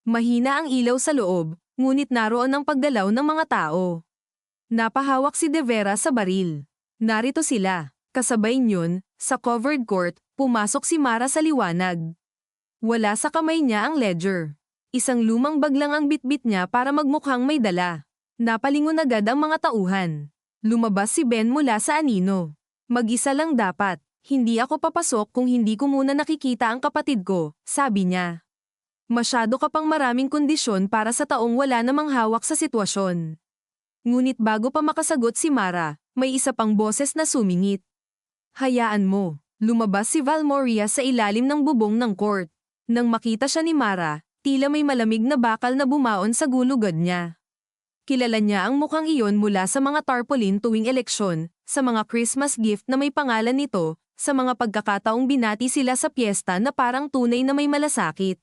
Mahina ang ilaw sa loob, ngunit naroon ang paggalaw ng mga tao. Napahawak si De Vera sa baril. Narito sila. Kasabay niyon, sa covered court, pumasok si Mara sa liwanag. Wala sa kamay niya ang ledger. Isang lumang bag lang ang bitbit niya para magmukhang may dala. Napalingon agad ang mga tauhan. Lumabas si Ben mula sa anino. Mag-isa lang dapat. Hindi ako papasok kung hindi ko muna nakikita ang kapatid ko, sabi niya. Masyado ka pang maraming kondisyon para sa taong wala namang hawak sa sitwasyon. Ngunit bago pa makasagot si Mara, may isa pang boses na sumingit. Hayaan mo. Lumabas si Valmoria sa ilalim ng bubong ng court. Nang makita siya ni Mara, tila may malamig na bakal na bumaon sa gulugad niya. Kilala niya ang mukhang iyon mula sa mga tarpaulin tuwing eleksyon, sa mga Christmas gift na may pangalan nito, sa mga pagkakataong binati sila sa piyesta na parang tunay na may malasakit.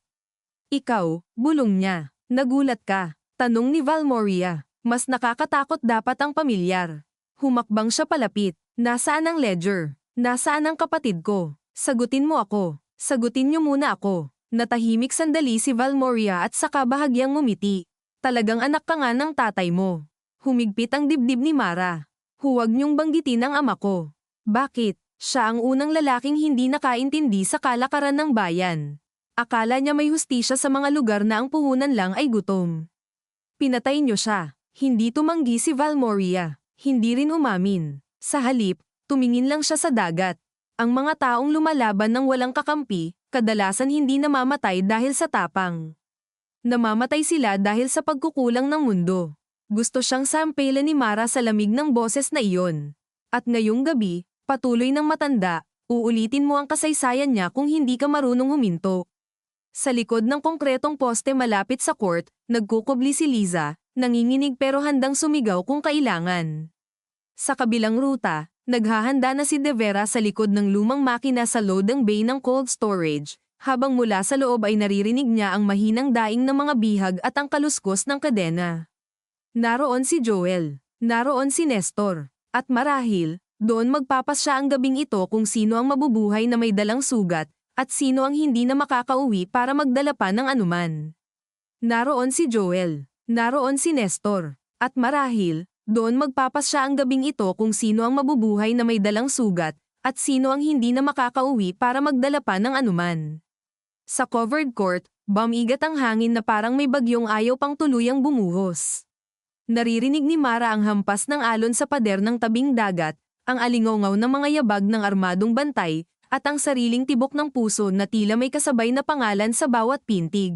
Ikaw, bulong niya. Nagulat ka. Tanong ni Valmoria. Mas nakakatakot dapat ang pamilyar. Humakbang siya palapit. Nasaan ang ledger? Nasaan ang kapatid ko? Sagutin mo ako. Sagutin niyo muna ako. Natahimik sandali si Valmoria at saka bahagyang ngumiti. Talagang anak ka nga ng tatay mo. Humigpit ang dibdib ni Mara. Huwag niyong banggitin ang ama ko. Bakit? Siya ang unang lalaking hindi nakaintindi sa kalakaran ng bayan. Akala niya may hustisya sa mga lugar na ang puhunan lang ay gutom. Pinatay niyo siya. Hindi tumanggi si Valmoria. Hindi rin umamin. Sa halip, tumingin lang siya sa dagat. Ang mga taong lumalaban ng walang kakampi, kadalasan hindi namamatay dahil sa tapang. Namamatay sila dahil sa pagkukulang ng mundo. Gusto siyang sampelan ni Mara sa lamig ng boses na iyon. At ngayong gabi, patuloy ng matanda, uulitin mo ang kasaysayan niya kung hindi ka marunong huminto. Sa likod ng konkretong poste malapit sa court, nagkukubli si Liza, nanginginig pero handang sumigaw kung kailangan. Sa kabilang ruta, naghahanda na si De Vera sa likod ng lumang makina sa loading bay ng cold storage, habang mula sa loob ay naririnig niya ang mahinang daing ng mga bihag at ang kaluskos ng kadena. Naroon si Joel, naroon si Nestor, at marahil, doon magpapasya ang gabing ito kung sino ang mabubuhay na may dalang sugat, at sino ang hindi na makakauwi para magdala pa ng anuman. Naroon si Joel, naroon si Nestor, at marahil, doon magpapasya ang gabing ito kung sino ang mabubuhay na may dalang sugat, at sino ang hindi na makakauwi para magdala pa ng anuman. Sa covered court, bumigat ang hangin na parang may bagyong ayaw pang tuluyang bumuhos. Naririnig ni Mara ang hampas ng alon sa pader ng tabing dagat, ang alingawngaw ng mga yabag ng armadong bantay, at ang sariling tibok ng puso na tila may kasabay na pangalan sa bawat pintig.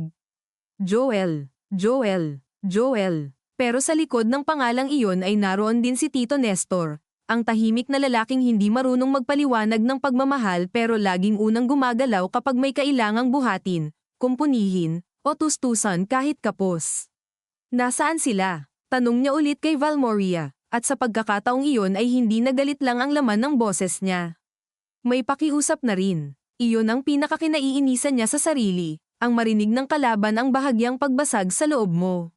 Joel, Joel, Joel. Pero sa likod ng pangalang iyon ay naroon din si Tito Nestor, ang tahimik na lalaking hindi marunong magpaliwanag ng pagmamahal pero laging unang gumagalaw kapag may kailangang buhatin, kumpunihin, o tustusan kahit kapos. Nasaan sila? Tanong niya ulit kay Valmoria, at sa pagkakataong iyon ay hindi nagalit lang ang laman ng boses niya. May pakiusap na rin. Iyon ang pinakakinaiinisan niya sa sarili, ang marinig ng kalaban ang bahagyang pagbasag sa loob mo.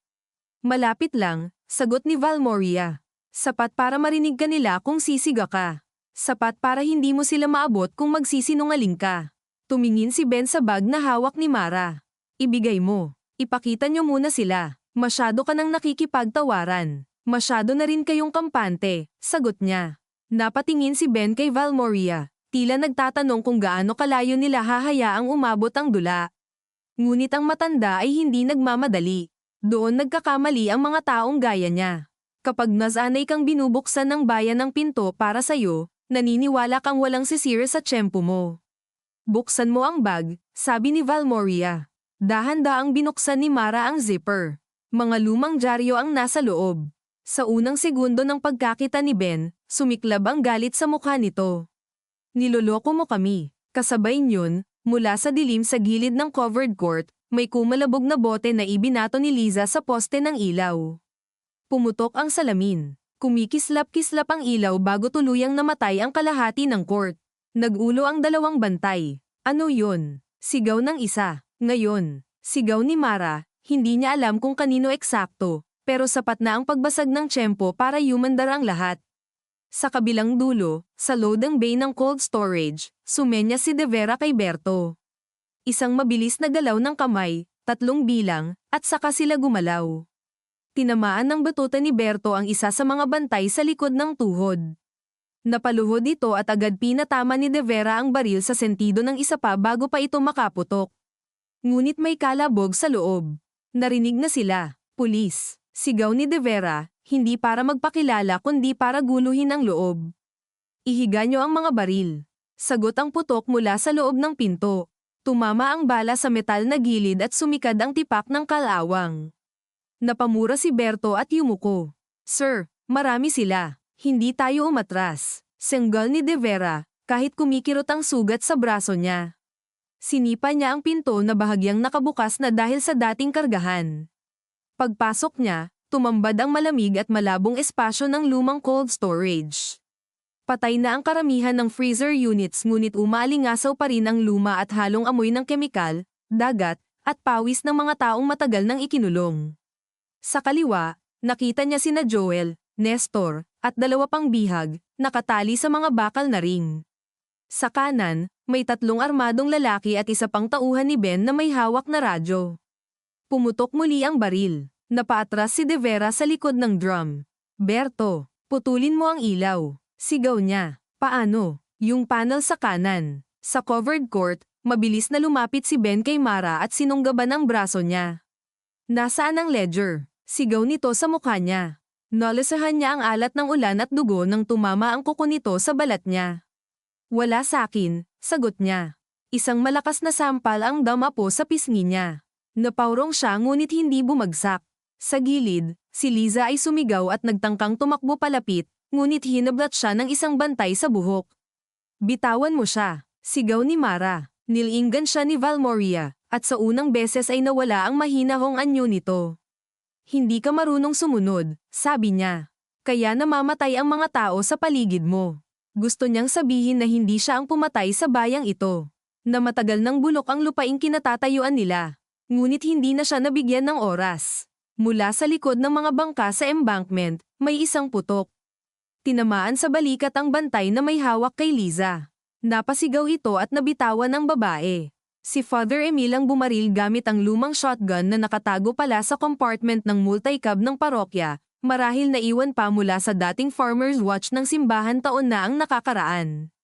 Malapit lang, sagot ni Valmoria. Sapat para marinig ka nila kung sisiga ka. Sapat para hindi mo sila maabot kung magsisinungaling ka. Tumingin si Ben sa bag na hawak ni Mara. Ibigay mo. Ipakita niyo muna sila. Masyado ka nang nakikipagtawaran. Masyado na rin kayong kampante, sagot niya. Napatingin si Ben kay Valmoria. Tila nagtatanong kung gaano kalayo nila hahayaang umabot ang dula. Ngunit ang matanda ay hindi nagmamadali. Doon nagkakamali ang mga taong gaya niya. Kapag nasanay kang binubuksan ng bayan ng pinto para sa'yo, naniniwala kang walang sisira sa tiyempo mo. Buksan mo ang bag, sabi ni Valmoria. Dahan-daang binuksan ni Mara ang zipper. Mga lumang dyaryo ang nasa loob. Sa unang segundo ng pagkakita ni Ben, sumiklab ang galit sa mukha nito. Niloloko mo kami. Kasabay niyon, mula sa dilim sa gilid ng covered court, may kumalabog na bote na ibinato ni Liza sa poste ng ilaw. Pumutok ang salamin. Kumikislap-kislap ang ilaw bago tuluyang namatay ang kalahati ng court. Nagulo ang dalawang bantay. Ano yun? Sigaw ng isa. Ngayon, sigaw ni Mara, hindi niya alam kung kanino eksakto, pero sapat na ang pagbasag ng tiyempo para yumandar ang lahat. Sa kabilang dulo, sa loading bay ng cold storage, sumenya si De Vera kay Berto. Isang mabilis na galaw ng kamay, 3 bilang, at saka sila gumalaw. Tinamaan ng batuta ni Berto ang isa sa mga bantay sa likod ng tuhod. Napaluhod ito at agad pinatama ni De Vera ang baril sa sentido ng isa pa bago pa ito makaputok. Ngunit may kalabog sa loob. Narinig na sila. Pulis. Sigaw ni De Vera, hindi para magpakilala kundi para guluhin ang loob. Ihiga niyo ang mga baril. Sagot ang putok mula sa loob ng pinto. Tumama ang bala sa metal na gilid at sumikad ang tipak ng kalawang. Napamura si Berto at yumuko. Sir, marami sila. Hindi tayo umatras. Senggal ni De Vera, kahit kumikirot ang sugat sa braso niya. Sinipa niya ang pinto na bahagyang nakabukas na dahil sa dating kargahan. Pagpasok niya, tumambad ang malamig at malabong espasyo ng lumang cold storage. Patay na ang karamihan ng freezer units ngunit umaalingasaw pa rin ang luma at halong amoy ng kemikal, dagat, at pawis ng mga taong matagal nang ikinulong. Sa kaliwa, nakita niya sina Joel, Nestor, at 2 pang bihag, nakatali sa mga bakal na ring. Sa kanan, may 3 armadong lalaki at isa pang tauhan ni Ben na may hawak na radyo. Pumutok muli ang baril. Napaatras si De Vera sa likod ng drum. Berto, putulin mo ang ilaw. Sigaw niya. Paano? Yung panel sa kanan. Sa covered court, mabilis na lumapit si Ben kay Mara at sinunggaban ang braso niya. Nasaan ang ledger? Sigaw nito sa mukha niya. Nalasahan niya ang alat ng ulan at dugo nang tumama ang kuko nito sa balat niya. Wala sakin, sagot niya. Isang malakas na sampal ang damapo sa pisngi niya. Napaurong siya ngunit hindi bumagsak. Sa gilid, si Liza ay sumigaw at nagtangkang tumakbo palapit, ngunit hinablat siya ng isang bantay sa buhok. Bitawan mo siya, sigaw ni Mara. Nilinggan siya ni Valmoria, at sa unang beses ay nawala ang mahinahong anyo nito. Hindi ka marunong sumunod, sabi niya. Kaya namamatay ang mga tao sa paligid mo. Gusto niyang sabihin na hindi siya ang pumatay sa bayang ito. Na matagal nang bulok ang lupaing kinatatayuan nila. Ngunit hindi na siya nabigyan ng oras. Mula sa likod ng mga bangka sa embankment, may isang putok. Tinamaan sa balikat ang bantay na may hawak kay Liza. Napasigaw ito at nabitawan ang babae. Si Father Emil ang bumaril gamit ang lumang shotgun na nakatago pala sa compartment ng multi-cab ng parokya, marahil naiwan pa mula sa dating farmer's watch ng simbahan taon na ang nakakaraan.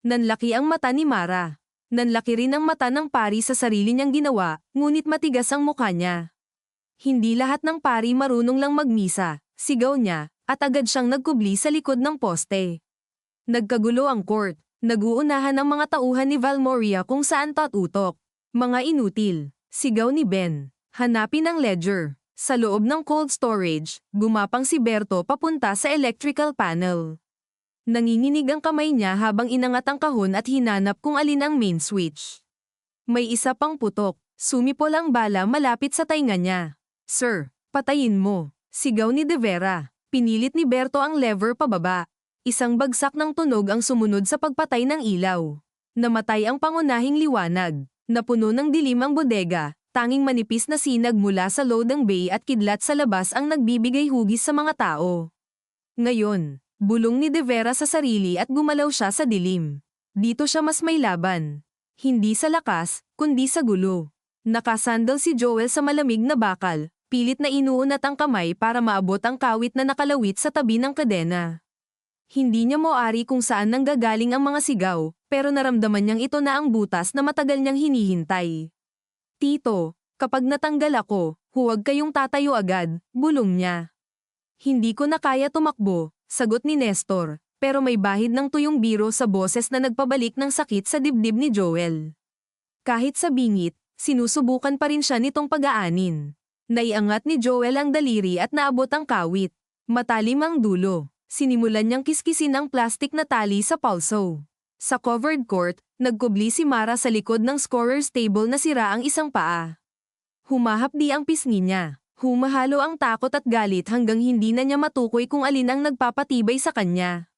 Nanlaki ang mata ni Mara. Nanlaki rin ang mata ng pari sa sarili niyang ginawa, ngunit matigas ang mukha niya. Hindi lahat ng pari marunong lang magmisa, sigaw niya, at agad siyang nagkubli sa likod ng poste. Nagkagulo ang court. Naguunahan ang mga tauhan ni Valmoria kung saan tatutok. Mga inutil. Sigaw ni Ben. Hanapin ang ledger. Sa loob ng cold storage, gumapang si Berto papunta sa electrical panel. Nanginginig ang kamay niya habang inangat ang kahon at hinanap kung alin ang main switch. May isa pang putok. Sumipol ang bala malapit sa tainga niya. Sir, patayin mo. Sigaw ni De Vera. Pinilit ni Berto ang lever pababa. Isang bagsak ng tunog ang sumunod sa pagpatay ng ilaw. Namatay ang pangunahing liwanag. Napuno ng dilim ang bodega. Tanging manipis na sinag mula sa loading bay at kidlat sa labas ang nagbibigay hugis sa mga tao. Ngayon, bulong ni De Vera sa sarili at gumalaw siya sa dilim. Dito siya mas may laban. Hindi sa lakas, kundi sa gulo. Nakasandal si Joel sa malamig na bakal, pilit na inuunat ang kamay para maabot ang kawit na nakalawit sa tabi ng kadena. Hindi niya moari kung saan nanggagaling ang mga sigaw, pero naramdaman niyang ito na ang butas na matagal niyang hinihintay. Tito, kapag natanggal ako, huwag kayong tatayo agad, bulong niya. Hindi ko na kaya tumakbo, sagot ni Nestor, pero may bahid ng tuyong biro sa boses na nagpabalik ng sakit sa dibdib ni Joel. Kahit sa bingit, sinusubukan pa rin siya nitong pag-aanin. Naiangat ni Joel ang daliri at naabot ang kawit. Matalim ang dulo. Sinimulan niyang kiskisin ang plastik na tali sa pulso. Sa covered court, nagkubli si Mara sa likod ng scorer's table na sira ang isang paa. Humahapdi ang pisngi niya. Humahalo ang takot at galit hanggang hindi na niya matukoy kung alin ang nagpapatibay sa kanya.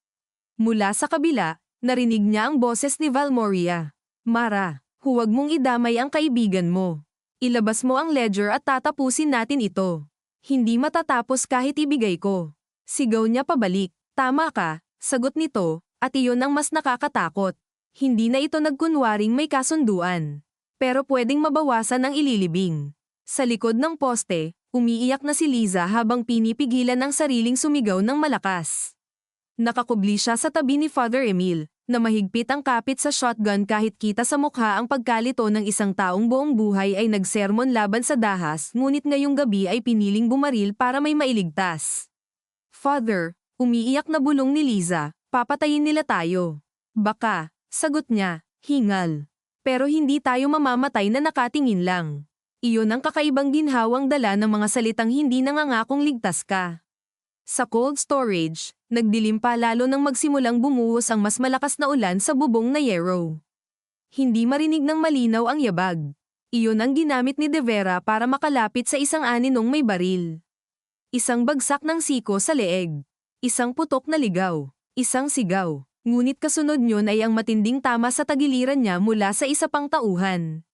Mula sa kabila, narinig niya ang boses ni Valmoria. Mara, huwag mong idamay ang kaibigan mo. Ilabas mo ang ledger at tatapusin natin ito. Hindi matatapos kahit ibigay ko. Sigaw niya pabalik. Tama ka, sagot nito, at iyon ang mas nakakatakot. Hindi na ito nagkunwaring may kasunduan. Pero pwedeng mabawasan ang ililibing. Sa likod ng poste, umiiyak na si Liza habang pinipigilan ang sariling sumigaw ng malakas. Nakakubli siya sa tabi ni Father Emil, na mahigpit ang kapit sa shotgun kahit kita sa mukha ang pagkalito ng isang taong buong buhay ay nagsermon laban sa dahas ngunit ngayong gabi ay piniling bumaril para may mailigtas. Father, umiiyak na bulong ni Liza, papatayin nila tayo. Baka, sagot niya, hingal. Pero hindi tayo mamamatay na nakatingin lang. Iyon ang kakaibang ginhawang dala ng mga salitang hindi nangangakong ligtas ka. Sa cold storage, nagdilim pa lalo nang magsimulang bumuhos ang mas malakas na ulan sa bubong na yero. Hindi marinig ng malinaw ang yabag. Iyon ang ginamit ni De Vera para makalapit sa isang aninong may baril. Isang bagsak ng siko sa leeg. Isang putok na ligaw. Isang sigaw. Ngunit kasunod niyon ay ang matinding tama sa tagiliran niya mula sa isa pang tauhan.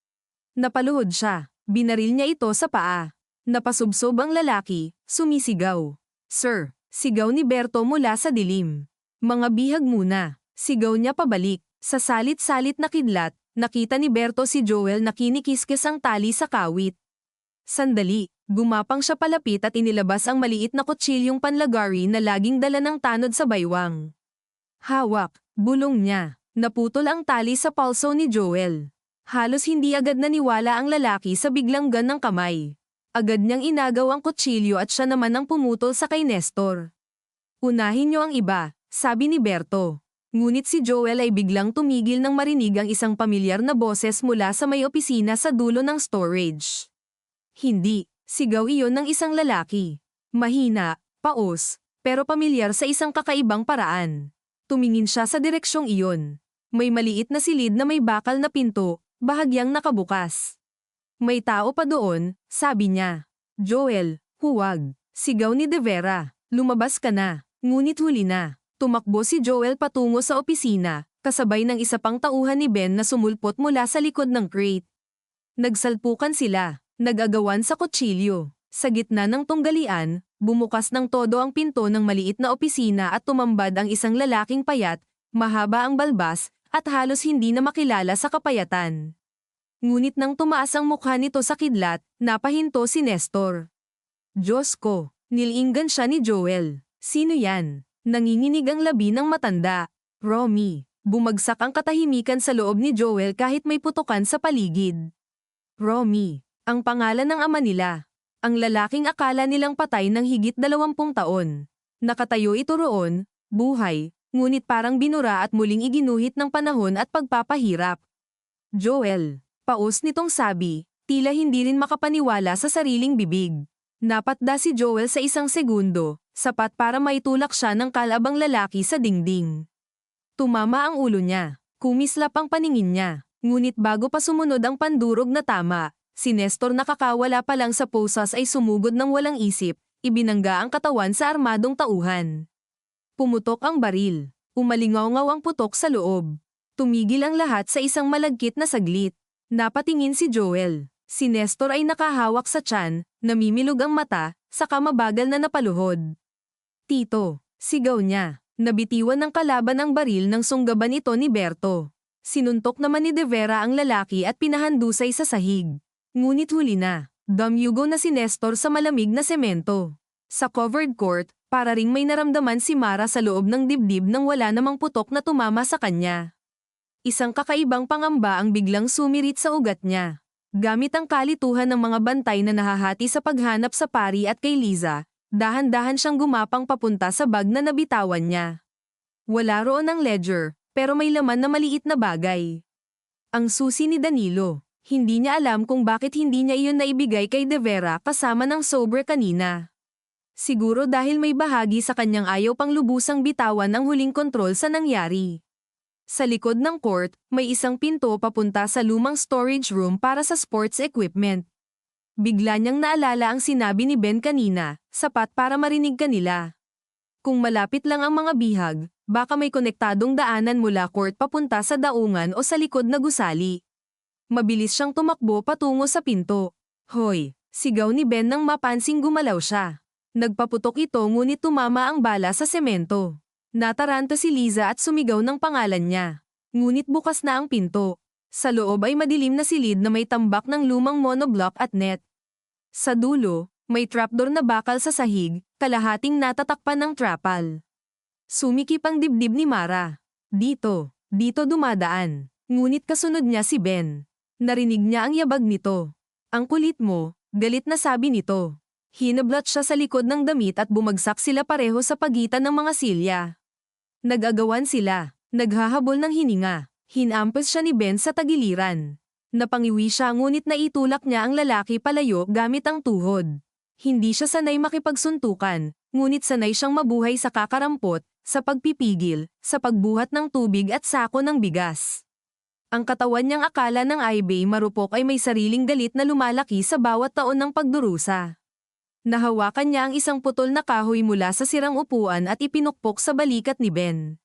Napaluhod siya. Binaril niya ito sa paa. Napasubsob ang lalaki, sumisigaw. Sir, sigaw ni Berto mula sa dilim. Mga bihag muna. Sigaw niya pabalik. Sa salit-salit na kidlat, nakita ni Berto si Joel na kinikiskis ang tali sa kawit. Sandali. Gumapang siya palapit at inilabas ang maliit na kutsilyong panlagari na laging dala ng tanod sa baywang. Hawak, bulong niya. Naputol ang tali sa pulso ni Joel. Halos hindi agad naniwala ang lalaki sa biglang gan ng kamay. Agad niyang inagaw ang kutsilyo at siya naman ang pumutol sa kay Nestor. Unahin niyo ang iba, sabi ni Berto. Ngunit si Joel ay biglang tumigil nang marinig ang isang pamilyar na boses mula sa may opisina sa dulo ng storage. Hindi. Sigaw iyon ng isang lalaki. Mahina, paos, pero pamilyar sa isang kakaibang paraan. Tumingin siya sa direksyong iyon. May maliit na silid na may bakal na pinto, bahagyang nakabukas. May tao pa doon, sabi niya. Joel, huwag. Sigaw ni De Vera. Lumabas ka na. Ngunit huli na. Tumakbo si Joel patungo sa opisina, kasabay ng isa pang tauhan ni Ben na sumulpot mula sa likod ng crate. Nagsalpukan sila. Nag-agawan sa kutsilyo. Sa gitna ng tunggalian, bumukas ng todo ang pinto ng maliit na opisina at tumambad ang isang lalaking payat, mahaba ang balbas, at halos hindi na makilala sa kapayatan. Ngunit nang tumaas ang mukha nito sa kidlat, napahinto si Nestor. Diyos ko, nilinggan siya ni Joel. Sino yan? Nanginginig ang labi ng matanda. Romy. Bumagsak ang katahimikan sa loob ni Joel kahit may putukan sa paligid. Romy. Ang pangalan ng ama nila. Ang lalaking akala nilang patay ng higit 20 taon. Nakatayo ito roon, buhay, ngunit parang binura at muling iginuhit ng panahon at pagpapahirap. Joel, paus nitong sabi, tila hindi rin makapaniwala sa sariling bibig. Napatda si Joel sa isang segundo, sapat para maitulak siya ng kalabang lalaki sa dingding. Tumama ang ulo niya, kumislap ang paningin niya, ngunit bago pa sumunod ang pandurog na tama, si Nestor na kakawala pa lang sa posas ay sumugod ng walang isip, ibinangga ang katawan sa armadong tauhan. Pumutok ang baril, umalingaw-ngaw ang putok sa loob. Tumigil ang lahat sa isang malagkit na saglit. Napatingin si Joel. Si Nestor ay nakahawak sa tiyan, namimilog ang mata, saka mabagal na napaluhod. Tito, sigaw niya. Nabitiwan ng kalaban ang baril ng sunggaban ito ni Berto. Sinuntok naman ni De Vera ang lalaki at pinahandusay sa sahig. Ngunit huli na. Dumyugo na si Nestor sa malamig na semento. Sa covered court, para ring may naramdaman si Mara sa loob ng dibdib nang wala namang putok na tumama sa kanya. Isang kakaibang pangamba ang biglang sumirit sa ugat niya. Gamit ang kalituhan ng mga bantay na nahahati sa paghanap sa pari at kay Liza, dahan-dahan siyang gumapang papunta sa bag na nabitawan niya. Wala roon ang ledger, pero may laman na maliit na bagay. Ang susi ni Danilo. Hindi niya alam kung bakit hindi niya iyon naibigay kay De Vera kasama ng sober kanina. Siguro dahil may bahagi sa kanyang ayaw pang lubusang bitawan ang huling kontrol sa nangyari. Sa likod ng court, may isang pinto papunta sa lumang storage room para sa sports equipment. Bigla niyang naalala ang sinabi ni Ben kanina, sapat para marinig kanila. Kung malapit lang ang mga bihag, baka may konektadong daanan mula court papunta sa daungan o sa likod na gusali. Mabilis siyang tumakbo patungo sa pinto. Hoy, sigaw ni Ben nang mapansing gumalaw siya. Nagpaputok ito ngunit tumama ang bala sa semento. Nataranta si Liza at sumigaw ng pangalan niya. Ngunit bukas na ang pinto. Sa loob ay madilim na silid na may tambak ng lumang monoblock at net. Sa dulo, may trapdoor na bakal sa sahig, kalahating natatakpan ng trapal. Sumikip ang dibdib ni Mara. Dito dumadaan. Ngunit kasunod niya si Ben. Narinig niya ang yabag nito. Ang kulit mo, galit na sabi nito. Hinablot siya sa likod ng damit at bumagsak sila pareho sa pagitan ng mga silya. Nag-agawan sila, naghahabol ng hininga. Hinampas siya ni Ben sa tagiliran. Napangiwi siya ngunit naitulak niya ang lalaki palayo gamit ang tuhod. Hindi siya sanay makipagsuntukan, ngunit sanay siyang mabuhay sa kakarampot, sa pagpipigil, sa pagbuhat ng tubig at sako ng bigas. Ang katawan niyang akala ng Aibay marupok ay may sariling galit na lumalaki sa bawat taon ng pagdurusa. Nahawakan niya ang isang putol na kahoy mula sa sirang upuan at ipinukpok sa balikat ni Ben.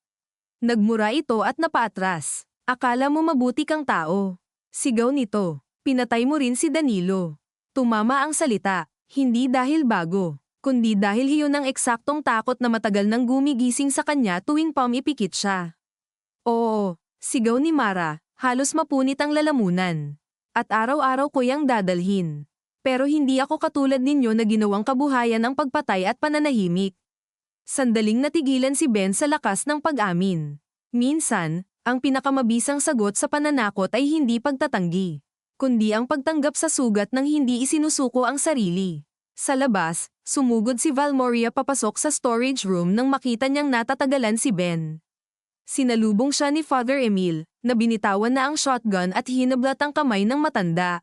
Nagmura ito at napaatras. Akala mo mabuti kang tao. Sigaw nito. Pinatay mo rin si Danilo. Tumama ang salita, hindi dahil bago, kundi dahil iyon ang eksaktong takot na matagal nang gumigising sa kanya tuwing pumipikit siya. Oo, sigaw ni Mara, halos mapunit ang lalamunan. At araw-araw ko yang dadalhin. Pero hindi ako katulad ninyo na ginawang kabuhayan ang pagpatay at pananahimik. Sandaling natigilan si Ben sa lakas ng pag-amin. Minsan, ang pinakamabisang sagot sa pananakot ay hindi pagtatanggi, kundi ang pagtanggap sa sugat ng hindi isinusuko ang sarili. Sa labas, sumugod si Valmoria papasok sa storage room nang makita niyang natatagalan si Ben. Sinalubong siya ni Father Emil, na binitawan na ang shotgun at hinablat ang kamay ng matanda.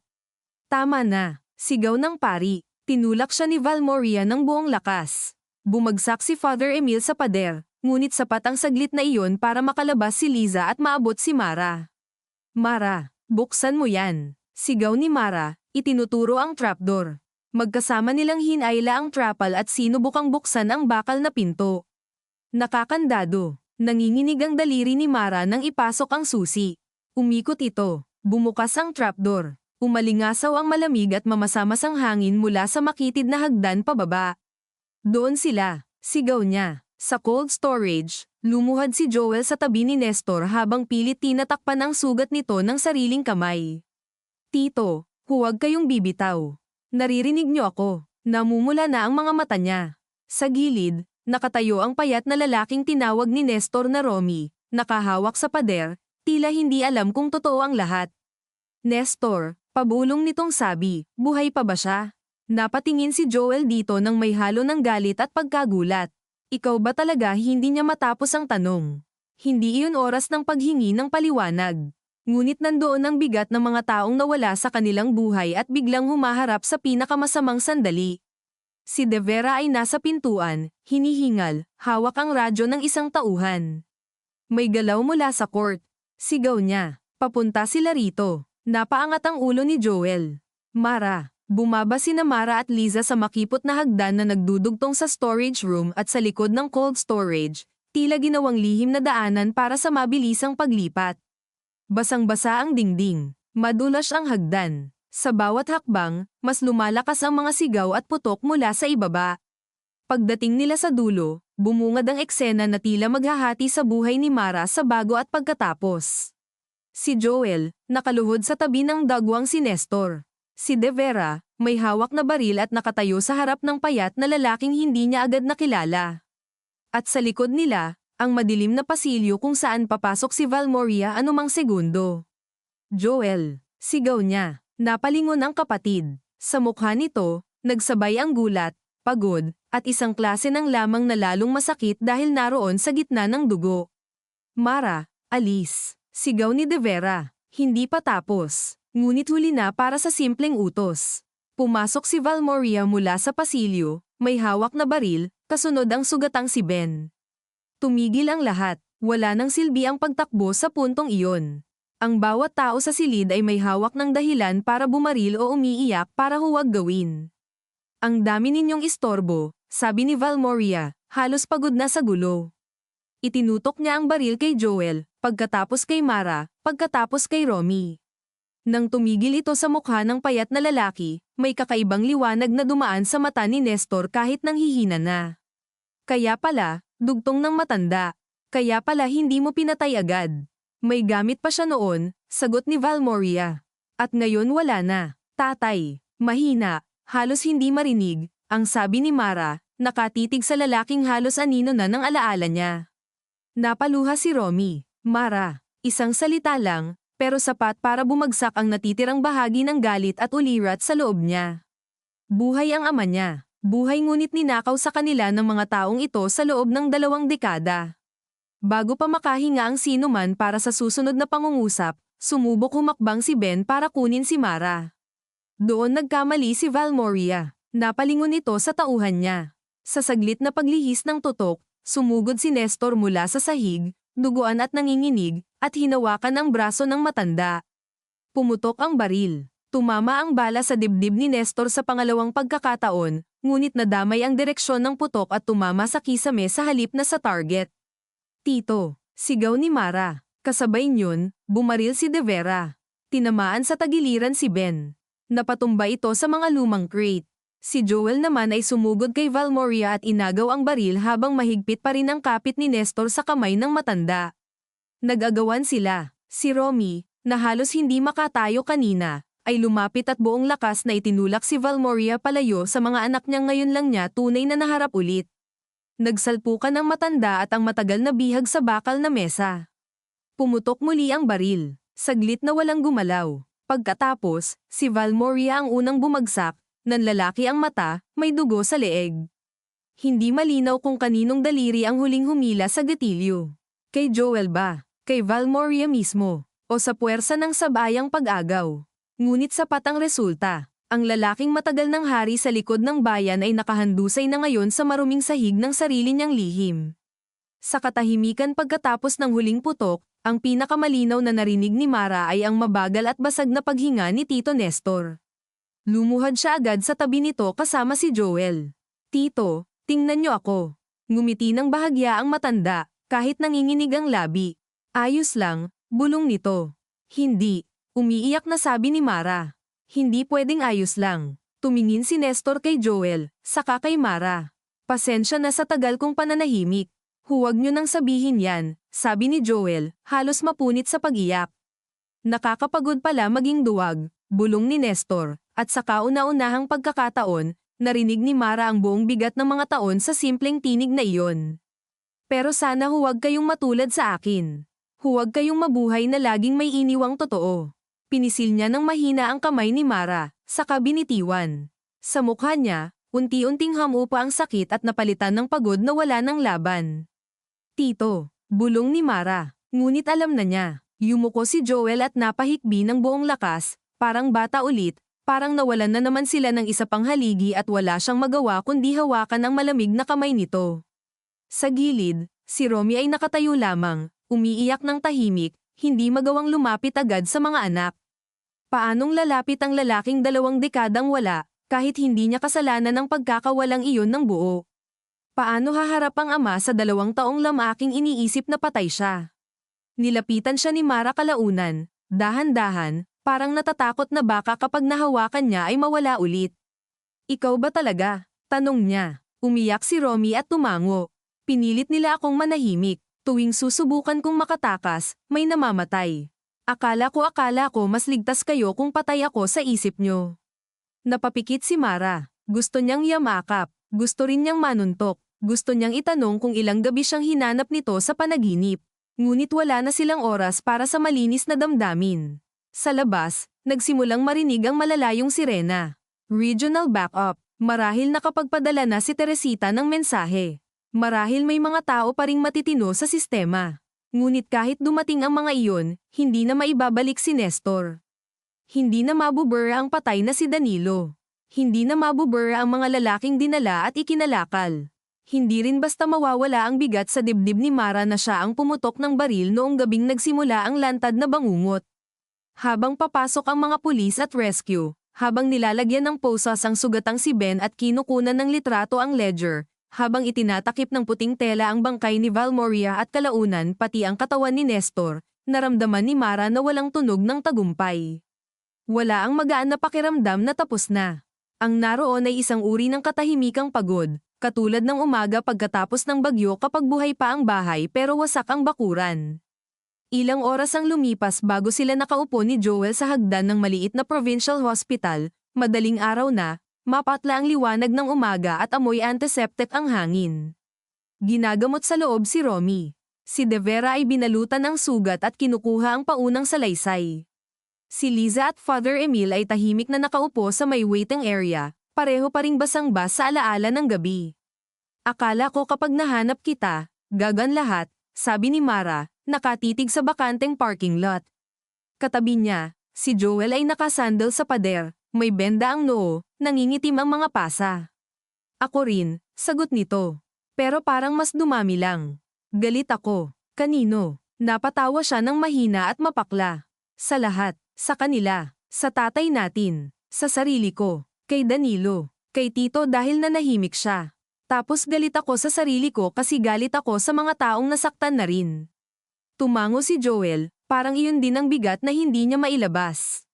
Tama na. Sigaw ng pari, tinulak siya ni Valmoria ng buong lakas. Bumagsak si Father Emil sa pader, ngunit sapat ang saglit na iyon para makalabas si Liza at maabot si Mara. Mara, buksan mo yan. Sigaw ni Mara, itinuturo ang trapdoor. Magkasama nilang hinayla ang trapal at sinubukang buksan ang bakal na pinto. Nakakandado, nanginginig ang daliri ni Mara nang ipasok ang susi. Umikot ito, bumukas ang trapdoor. Umalingasaw ang malamig at mamasamasang hangin mula sa makitid na hagdan pababa. Doon sila, sigaw niya. Sa cold storage, lumuhad si Joel sa tabi ni Nestor habang pilit tinatakpan ang sugat nito ng sariling kamay. Tito, huwag kayong bibitaw. Naririnig niyo ako. Namumula na ang mga mata niya. Sa gilid, nakatayo ang payat na lalaking tinawag ni Nestor na Romy, nakahawak sa pader, tila hindi alam kung totoo ang lahat. Nestor, pabulong nitong sabi, buhay pa ba siya? Napatingin si Joel dito nang may halo ng galit at pagkagulat. Ikaw ba talaga? Hindi niya matapos ang tanong. Hindi iyon oras ng paghingi ng paliwanag. Ngunit nandoon ang bigat ng mga taong nawala sa kanilang buhay at biglang humaharap sa pinakamasamang sandali. Si De Vera ay nasa pintuan, hinihingal, hawak ang radyo ng isang tauhan. May galaw mula sa court. Sigaw niya. Papunta sila rito. Napaangat ang ulo ni Joel. Mara. Bumaba sina Mara at Liza sa makipot na hagdan na nagdudugtong sa storage room at sa likod ng cold storage, tila ginawang lihim na daanan para sa mabilisang paglipat. Basang-basa ang dingding. Madulas ang hagdan. Sa bawat hakbang, mas lumalakas ang mga sigaw at putok mula sa ibaba. Pagdating nila sa dulo, bumungad ang eksena na tila maghahati sa buhay ni Mara sa bago at pagkatapos. Si Joel, nakaluhod sa tabi ng dagwang si Nestor. Si De Vera, may hawak na baril at nakatayo sa harap ng payat na lalaking hindi niya agad nakilala. At sa likod nila, ang madilim na pasilyo kung saan papasok si Valmoria anumang segundo. Joel, sigaw niya. Napalingon ang kapatid. Sa mukha nito, nagsabay ang gulat, pagod, at isang klase ng lamang na lalong masakit dahil naroon sa gitna ng dugo. Mara, alis. Sigaw ni De Vera. Hindi pa tapos. Ngunit huli na para sa simpleng utos. Pumasok si Valmoria mula sa pasilyo, may hawak na baril, kasunod ang sugatang si Ben. Tumigil ang lahat, wala nang silbi ang pagtakbo sa puntong iyon. Ang bawat tao sa silid ay may hawak ng dahilan para bumaril o umiiyak para huwag gawin. Ang dami ninyong istorbo, sabi ni Valmoria, halos pagod na sa gulo. Itinutok niya ang baril kay Joel, pagkatapos kay Mara, pagkatapos kay Romy. Nang tumigil ito sa mukha ng payat na lalaki, may kakaibang liwanag na dumaan sa mata ni Nestor kahit nanghihina na. Kaya pala, dugtong ng matanda. Kaya pala hindi mo pinatay agad. May gamit pa siya noon, sagot ni Valmoria. At ngayon wala na. Tatay, mahina, halos hindi marinig, ang sabi ni Mara, nakatitig sa lalaking halos anino na ng alaala niya. Napaluha si Romy. Mara, isang salita lang, pero sapat para bumagsak ang natitirang bahagi ng galit at ulirat sa loob niya. Buhay ang ama niya. Buhay ngunit ninakaw sa kanila ng mga taong ito sa loob ng 2 dekada. Bago pa makahinga ang sinuman para sa susunod na pangungusap, sumubok humakbang si Ben para kunin si Mara. Doon nagkamali si Valmoria. Napalingon ito sa tauhan niya. Sa saglit na paglihis ng tutok, sumugod si Nestor mula sa sahig, duguan at nanginginig, at hinawakan ang braso ng matanda. Pumutok ang baril. Tumama ang bala sa dibdib ni Nestor sa pangalawang pagkakataon, ngunit nadamay ang direksyon ng putok at tumama sa kisame sa halip na sa target. Tito, sigaw ni Mara. Kasabay niyon, bumaril si De Vera. Tinamaan sa tagiliran si Ben. Napatumba ito sa mga lumang crate. Si Joel naman ay sumugod kay Valmoria at inagaw ang baril habang mahigpit pa rin ang kapit ni Nestor sa kamay ng matanda. Nag-agawan sila. Si Romy, na halos hindi makatayo kanina, ay lumapit at buong lakas na itinulak si Valmoria palayo sa mga anak niyang ngayon lang niya tunay na naharap ulit. Nagsalpukan ang matanda at ang matagal na bihag sa bakal na mesa. Pumutok muli ang baril. Saglit na walang gumalaw. Pagkatapos, si Valmoria ang unang bumagsak, nanlalaki ang mata, may dugo sa leeg. Hindi malinaw kung kaninong daliri ang huling humila sa gatilyo. Kay Joel ba? Kay Valmoria mismo? O sa puwersa ng sabayang pag-agaw? Ngunit sapat ang resulta. Ang lalaking matagal ng hari sa likod ng bayan ay nakahandusay na ngayon sa maruming sahig ng sarili niyang lihim. Sa katahimikan pagkatapos ng huling putok, ang pinakamalinaw na narinig ni Mara ay ang mabagal at basag na paghinga ni Tito Nestor. Lumuhad siya agad sa tabi nito kasama si Joel. Tito, tingnan niyo ako. Ngumiti ng bahagya ang matanda, kahit nanginginig ang labi. Ayos lang, bulong nito. Hindi. Umiiyak na sabi ni Mara. Hindi pwedeng ayos lang. Tumingin si Nestor kay Joel, saka kay Mara. Pasensya na sa tagal kong pananahimik. Huwag niyo nang sabihin yan, sabi ni Joel, halos mapunit sa pag-iyak. Nakakapagod pala maging duwag, bulong ni Nestor, at sa kauna-unahang pagkakataon, narinig ni Mara ang buong bigat ng mga taon sa simpleng tinig na iyon. Pero sana huwag kayong matulad sa akin. Huwag kayong mabuhay na laging may iniwang totoo. Pinisil niya ng mahina ang kamay ni Mara, saka binitiwan. Sa mukha niya, Unti-unting hamupa ang sakit at napalitan ng pagod na wala ng laban. Tito, bulong ni Mara. Ngunit alam na niya. Yumuko si Joel at napahikbi ng buong lakas, parang bata ulit, parang nawalan na naman sila ng isa pang haligi at wala siyang magawa kundi hawakan ang malamig na kamay nito. Sa gilid, si Romy ay nakatayo lamang, umiiyak ng tahimik, hindi magawang lumapit agad sa mga anak. Paanong lalapit ang lalaking 2 dekadang wala, kahit hindi niya kasalanan ang pagkakawalang iyon ng buo? Paano haharap ang ama sa 2 taong lamaking iniisip na patay siya? Nilapitan siya ni Mara kalaunan, dahan-dahan, parang natatakot na baka kapag nahawakan niya ay mawala ulit. Ikaw ba talaga? Tanong niya. Umiyak si Romy at tumango. Pinilit nila akong manahimik. Tuwing susubukan kong makatakas, may namamatay. Akala ko mas ligtas kayo kung patay ako sa isip nyo. Napapikit si Mara. Gusto niyang yamakap. Gusto rin niyang manuntok. Gusto niyang itanong kung ilang gabi siyang hinanap nito sa panaginip. Ngunit wala na silang oras para sa malinis na damdamin. Sa labas, nagsimulang marinig ang malalayong sirena. Regional backup. Marahil nakapagpadala na si Teresita ng mensahe. Marahil may mga tao pa ring matitino sa sistema. Ngunit kahit dumating ang mga iyon, hindi na maibabalik si Nestor. Hindi na mabubura ang patay na si Danilo. Hindi na mabubura ang mga lalaking dinala at ikinalakal. Hindi rin basta mawawala ang bigat sa dibdib ni Mara na siya ang pumutok ng baril noong gabing nagsimula ang lantad na bangungot. Habang papasok ang mga pulis at rescue, habang nilalagyan ng posas ang sugatang si Ben at kinukunan ng litrato ang ledger, habang itinatakip ng puting tela ang bangkay ni Valmoria at kalaunan pati ang katawan ni Nestor, naramdaman ni Mara na walang tunog ng tagumpay. Wala ang magaan na pakiramdam na tapos na. Ang naroon ay isang uri ng katahimikang pagod, katulad ng umaga pagkatapos ng bagyo kapag buhay pa ang bahay pero wasak ang bakuran. Ilang oras ang lumipas bago sila nakaupo ni Joel sa hagdan ng maliit na provincial hospital, madaling araw na, mapatla ang liwanag ng umaga at amoy antiseptic ang hangin. Ginagamot sa loob si Romy. Si De Vera ay binalutan ng sugat at kinukuha ang paunang salaysay. Si Liza at Father Emil ay tahimik na nakaupo sa may waiting area, pareho pa ring basang-bas sa alaala ng gabi. Akala ko kapag nahanap kita, gagan lahat, sabi ni Mara, nakatitig sa bakanteng parking lot. Katabi niya, si Joel ay nakasandal sa pader, may benda ang noo, nangingitim ang mga pasa. Ako rin, sagot nito. Pero parang mas dumami lang. Galit ako. Kanino? Napatawa siya ng mahina at mapakla. Sa lahat. Sa kanila, sa tatay natin, sa sarili ko, kay Danilo, kay Tito dahil nanahimik siya. Tapos galit ako sa sarili ko kasi galit ako sa mga taong nasaktan na rin. Tumango si Joel, parang iyon din ang bigat na hindi niya mailabas.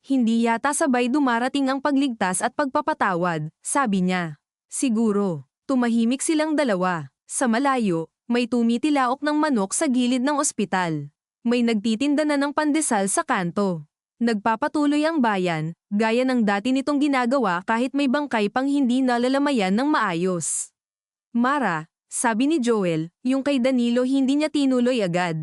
Hindi yata sabay dumarating ang pagligtas at pagpapatawad, sabi niya. Siguro, tumahimik silang dalawa. Sa malayo, may tumitilaok ng manok sa gilid ng ospital. May nagtitinda na ng pandesal sa kanto. Nagpapatuloy ang bayan, gaya ng dati nitong ginagawa kahit may bangkay pang hindi nalalamayan ng maayos. Mara, sabi ni Joel, yung kay Danilo hindi niya tinuloy agad.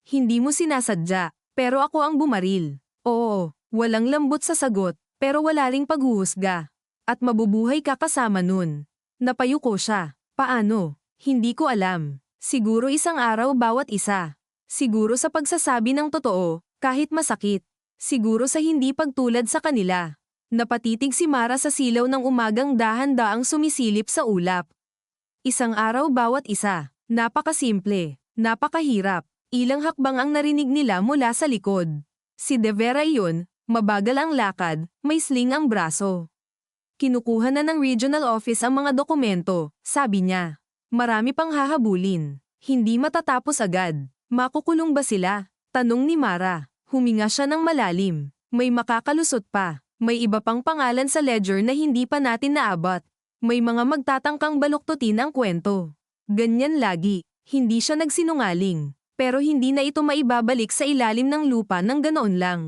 Hindi mo sinasadya, pero ako ang bumaril. Oo, walang lambot sa sagot, pero wala ring paghuhusga. At mabubuhay ka kasama nun. Napayuko siya. Paano? Hindi ko alam. Siguro isang araw bawat isa. Siguro sa pagsasabi ng totoo, kahit masakit. Siguro sa hindi pagtulad sa kanila. Napatitig si Mara sa silaw ng umagang dahan-daang sumisilip sa ulap. Isang araw bawat isa. Napakasimple. Napakahirap. Ilang hakbang ang narinig nila mula sa likod. Si De Vera iyon, mabagal ang lakad, may sling ang braso. Kinukuha na ng regional office ang mga dokumento, sabi niya. Marami pang hahabulin. Hindi matatapos agad. Makukulong ba sila? Tanong ni Mara. Huminga siya ng malalim. May makakalusot pa. May iba pang pangalan sa ledger na hindi pa natin naabot. May mga magtatangkang baluktutin ang kwento. Ganyan lagi. Hindi siya nagsinungaling. Pero hindi na ito maibabalik sa ilalim ng lupa ng ganoon lang.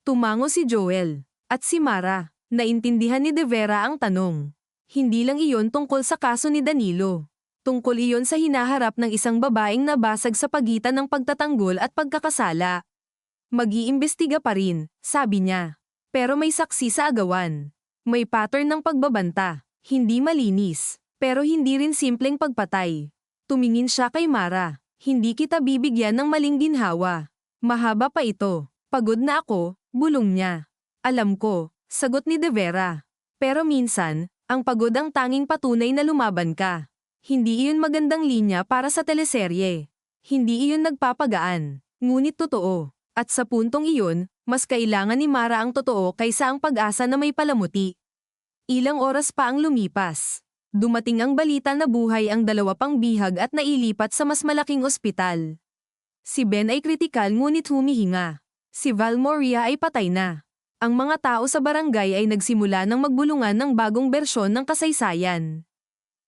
Tumango si Joel. At si Mara. Naintindihan ni De Vera ang tanong. Hindi lang iyon tungkol sa kaso ni Danilo. Tungkol iyon sa hinaharap ng isang babaeng nabasag sa pagitan ng pagtatanggol at pagkakasala. Mag-iimbestiga pa rin, sabi niya. Pero may saksi sa agawan. May pattern ng pagbabanta. Hindi malinis, pero hindi rin simpleng pagpatay. Tumingin siya kay Mara. Hindi kita bibigyan ng maling ginhawa. Mahaba pa ito. Pagod na ako, bulong niya. Alam ko, sagot ni De Vera. Pero minsan, ang pagod ang tanging patunay na lumaban ka. Hindi iyon magandang linya para sa teleserye. Hindi iyon nagpapagaan. Ngunit totoo. At sa puntong iyon, mas kailangan ni Mara ang totoo kaysa ang pag-asa na may palamuti. Ilang oras pa ang lumipas. Dumating ang balita na buhay ang dalawa pang bihag at nailipat sa mas malaking ospital. Si Ben ay kritikal ngunit humihinga. Si Val Moria ay patay na. Ang mga tao sa barangay ay nagsimula ng magbulungan ng bagong bersyon ng kasaysayan.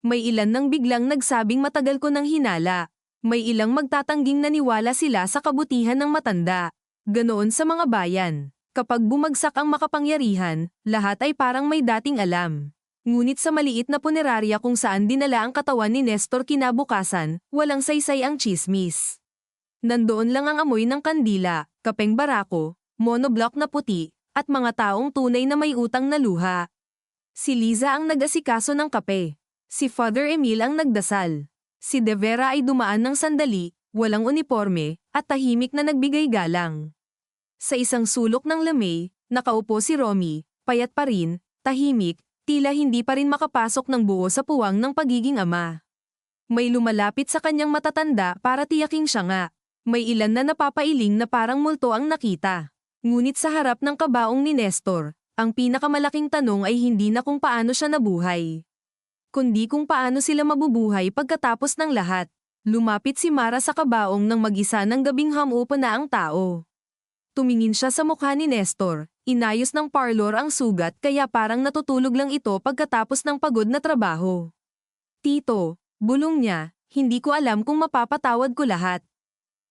May ilan nang biglang nagsabing matagal ko nang hinala. May ilang magtatangging naniwala sila sa kabutihan ng matanda. Ganoon sa mga bayan. Kapag bumagsak ang makapangyarihan, lahat ay parang may dating alam. Ngunit sa maliit na punerarya kung saan dinala ang katawan ni Nestor kinabukasan, walang saysay ang tsismis. Nandoon lang ang amoy ng kandila, kapeng barako, monoblock na puti, at mga taong tunay na may utang na luha. Si Liza ang nag-asikaso ng kape. Si Father Emil ang nagdasal. Si De Vera ay dumaan ng sandali, walang uniforme, at tahimik na nagbigay galang. Sa isang sulok ng lamay, nakaupo si Romy, payat pa rin, tahimik, tila hindi pa rin makapasok ng buo sa puwang ng pagiging ama. May lumalapit sa kanyang matatanda para tiyaking siya nga. May ilan na napapailing na parang multo ang nakita. Ngunit sa harap ng kabaong ni Nestor, ang pinakamalaking tanong ay hindi na kung paano siya nabuhay, kundi kung paano sila mabubuhay pagkatapos ng lahat. Lumapit si Mara sa kabaong nang mag-isa ng gabing hamupa na ang tao. Tumingin siya sa mukha ni Nestor, inayos ng parlor ang sugat kaya parang natutulog lang ito pagkatapos ng pagod na trabaho. Tito, bulong niya, hindi ko alam kung mapapatawad ko lahat.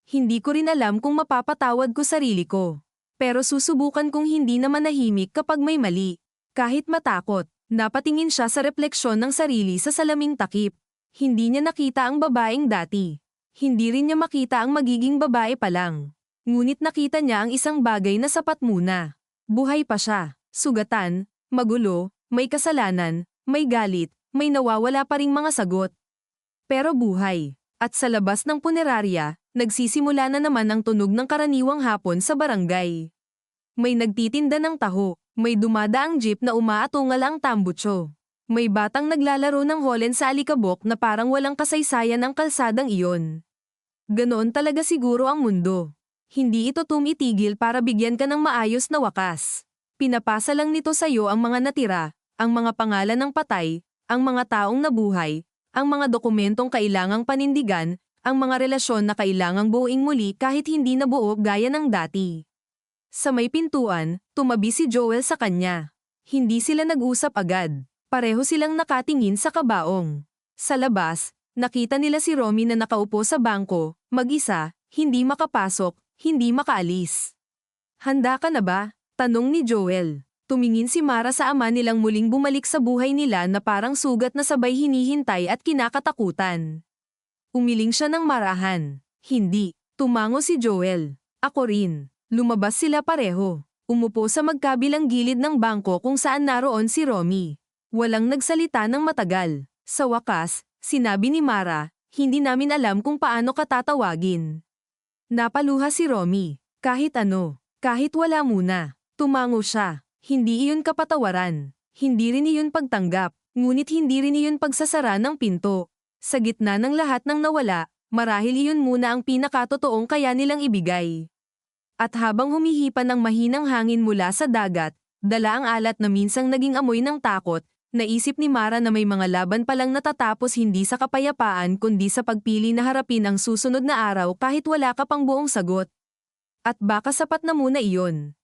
Hindi ko rin alam kung mapapatawad ko sarili ko. Pero susubukan kong hindi na manahimik kapag may mali. Kahit matakot, napatingin siya sa refleksyon ng sarili sa salaming takip. Hindi niya nakita ang babaeng dati. Hindi rin niya makita ang magiging babae pa lang. Ngunit nakita niya ang isang bagay na sapat muna. Buhay pa siya, sugatan, magulo, may kasalanan, may galit, may nawawala pa ring mga sagot. Pero buhay. At sa labas ng punerarya, nagsisimula na naman ang tunog ng karaniwang hapon sa barangay. May nagtitinda ng taho, may dumadaang jeep na umaatungal ang tambutso. May batang naglalaro ng holen sa alikabok na parang walang kasaysayan ang kalsadang iyon. Ganoon talaga siguro ang mundo. Hindi ito tumitigil para bigyan ka ng maayos na wakas. Pinapasa lang nito sa iyo ang mga natira, ang mga pangalan ng patay, ang mga taong nabuhay, ang mga dokumentong kailangang panindigan, ang mga relasyon na kailangang buuin muli kahit hindi nabuo gaya ng dati. Sa may pintuan, tumabi si Joel sa kanya. Hindi sila nag-usap agad. Pareho silang nakatingin sa kabaong. Sa labas, nakita nila si Romy na nakaupo sa bangko, mag-isa, hindi makapasok, hindi makaalis. Handa ka na ba? Tanong ni Joel. Tumingin si Mara sa ama nilang muling bumalik sa buhay nila na parang sugat na sabay hinihintay at kinakatakutan. Umiling siya ng marahan. Hindi. Tumango si Joel. Ako rin. Lumabas sila pareho. Umupo sa magkabilang gilid ng bangko kung saan naroon si Romy. Walang nagsalita ng matagal. Sa wakas, sinabi ni Mara, hindi namin alam kung paano ka tatawagin. Napaluha si Romy. Kahit ano. Kahit wala muna. Tumango siya. Hindi iyon kapatawaran. Hindi rin iyon pagtanggap. Ngunit hindi rin iyon pagsasara ng pinto. Sa gitna ng lahat ng nawala, marahil iyon muna ang pinakatotoong kaya nilang ibigay. At habang humihipan ng mahinang hangin mula sa dagat, dala ang alat na minsang naging amoy ng takot, naisip ni Mara na may mga laban palang natatapos hindi sa kapayapaan kundi sa pagpili na harapin ang susunod na araw kahit wala ka pang buong sagot. At baka sapat na muna iyon.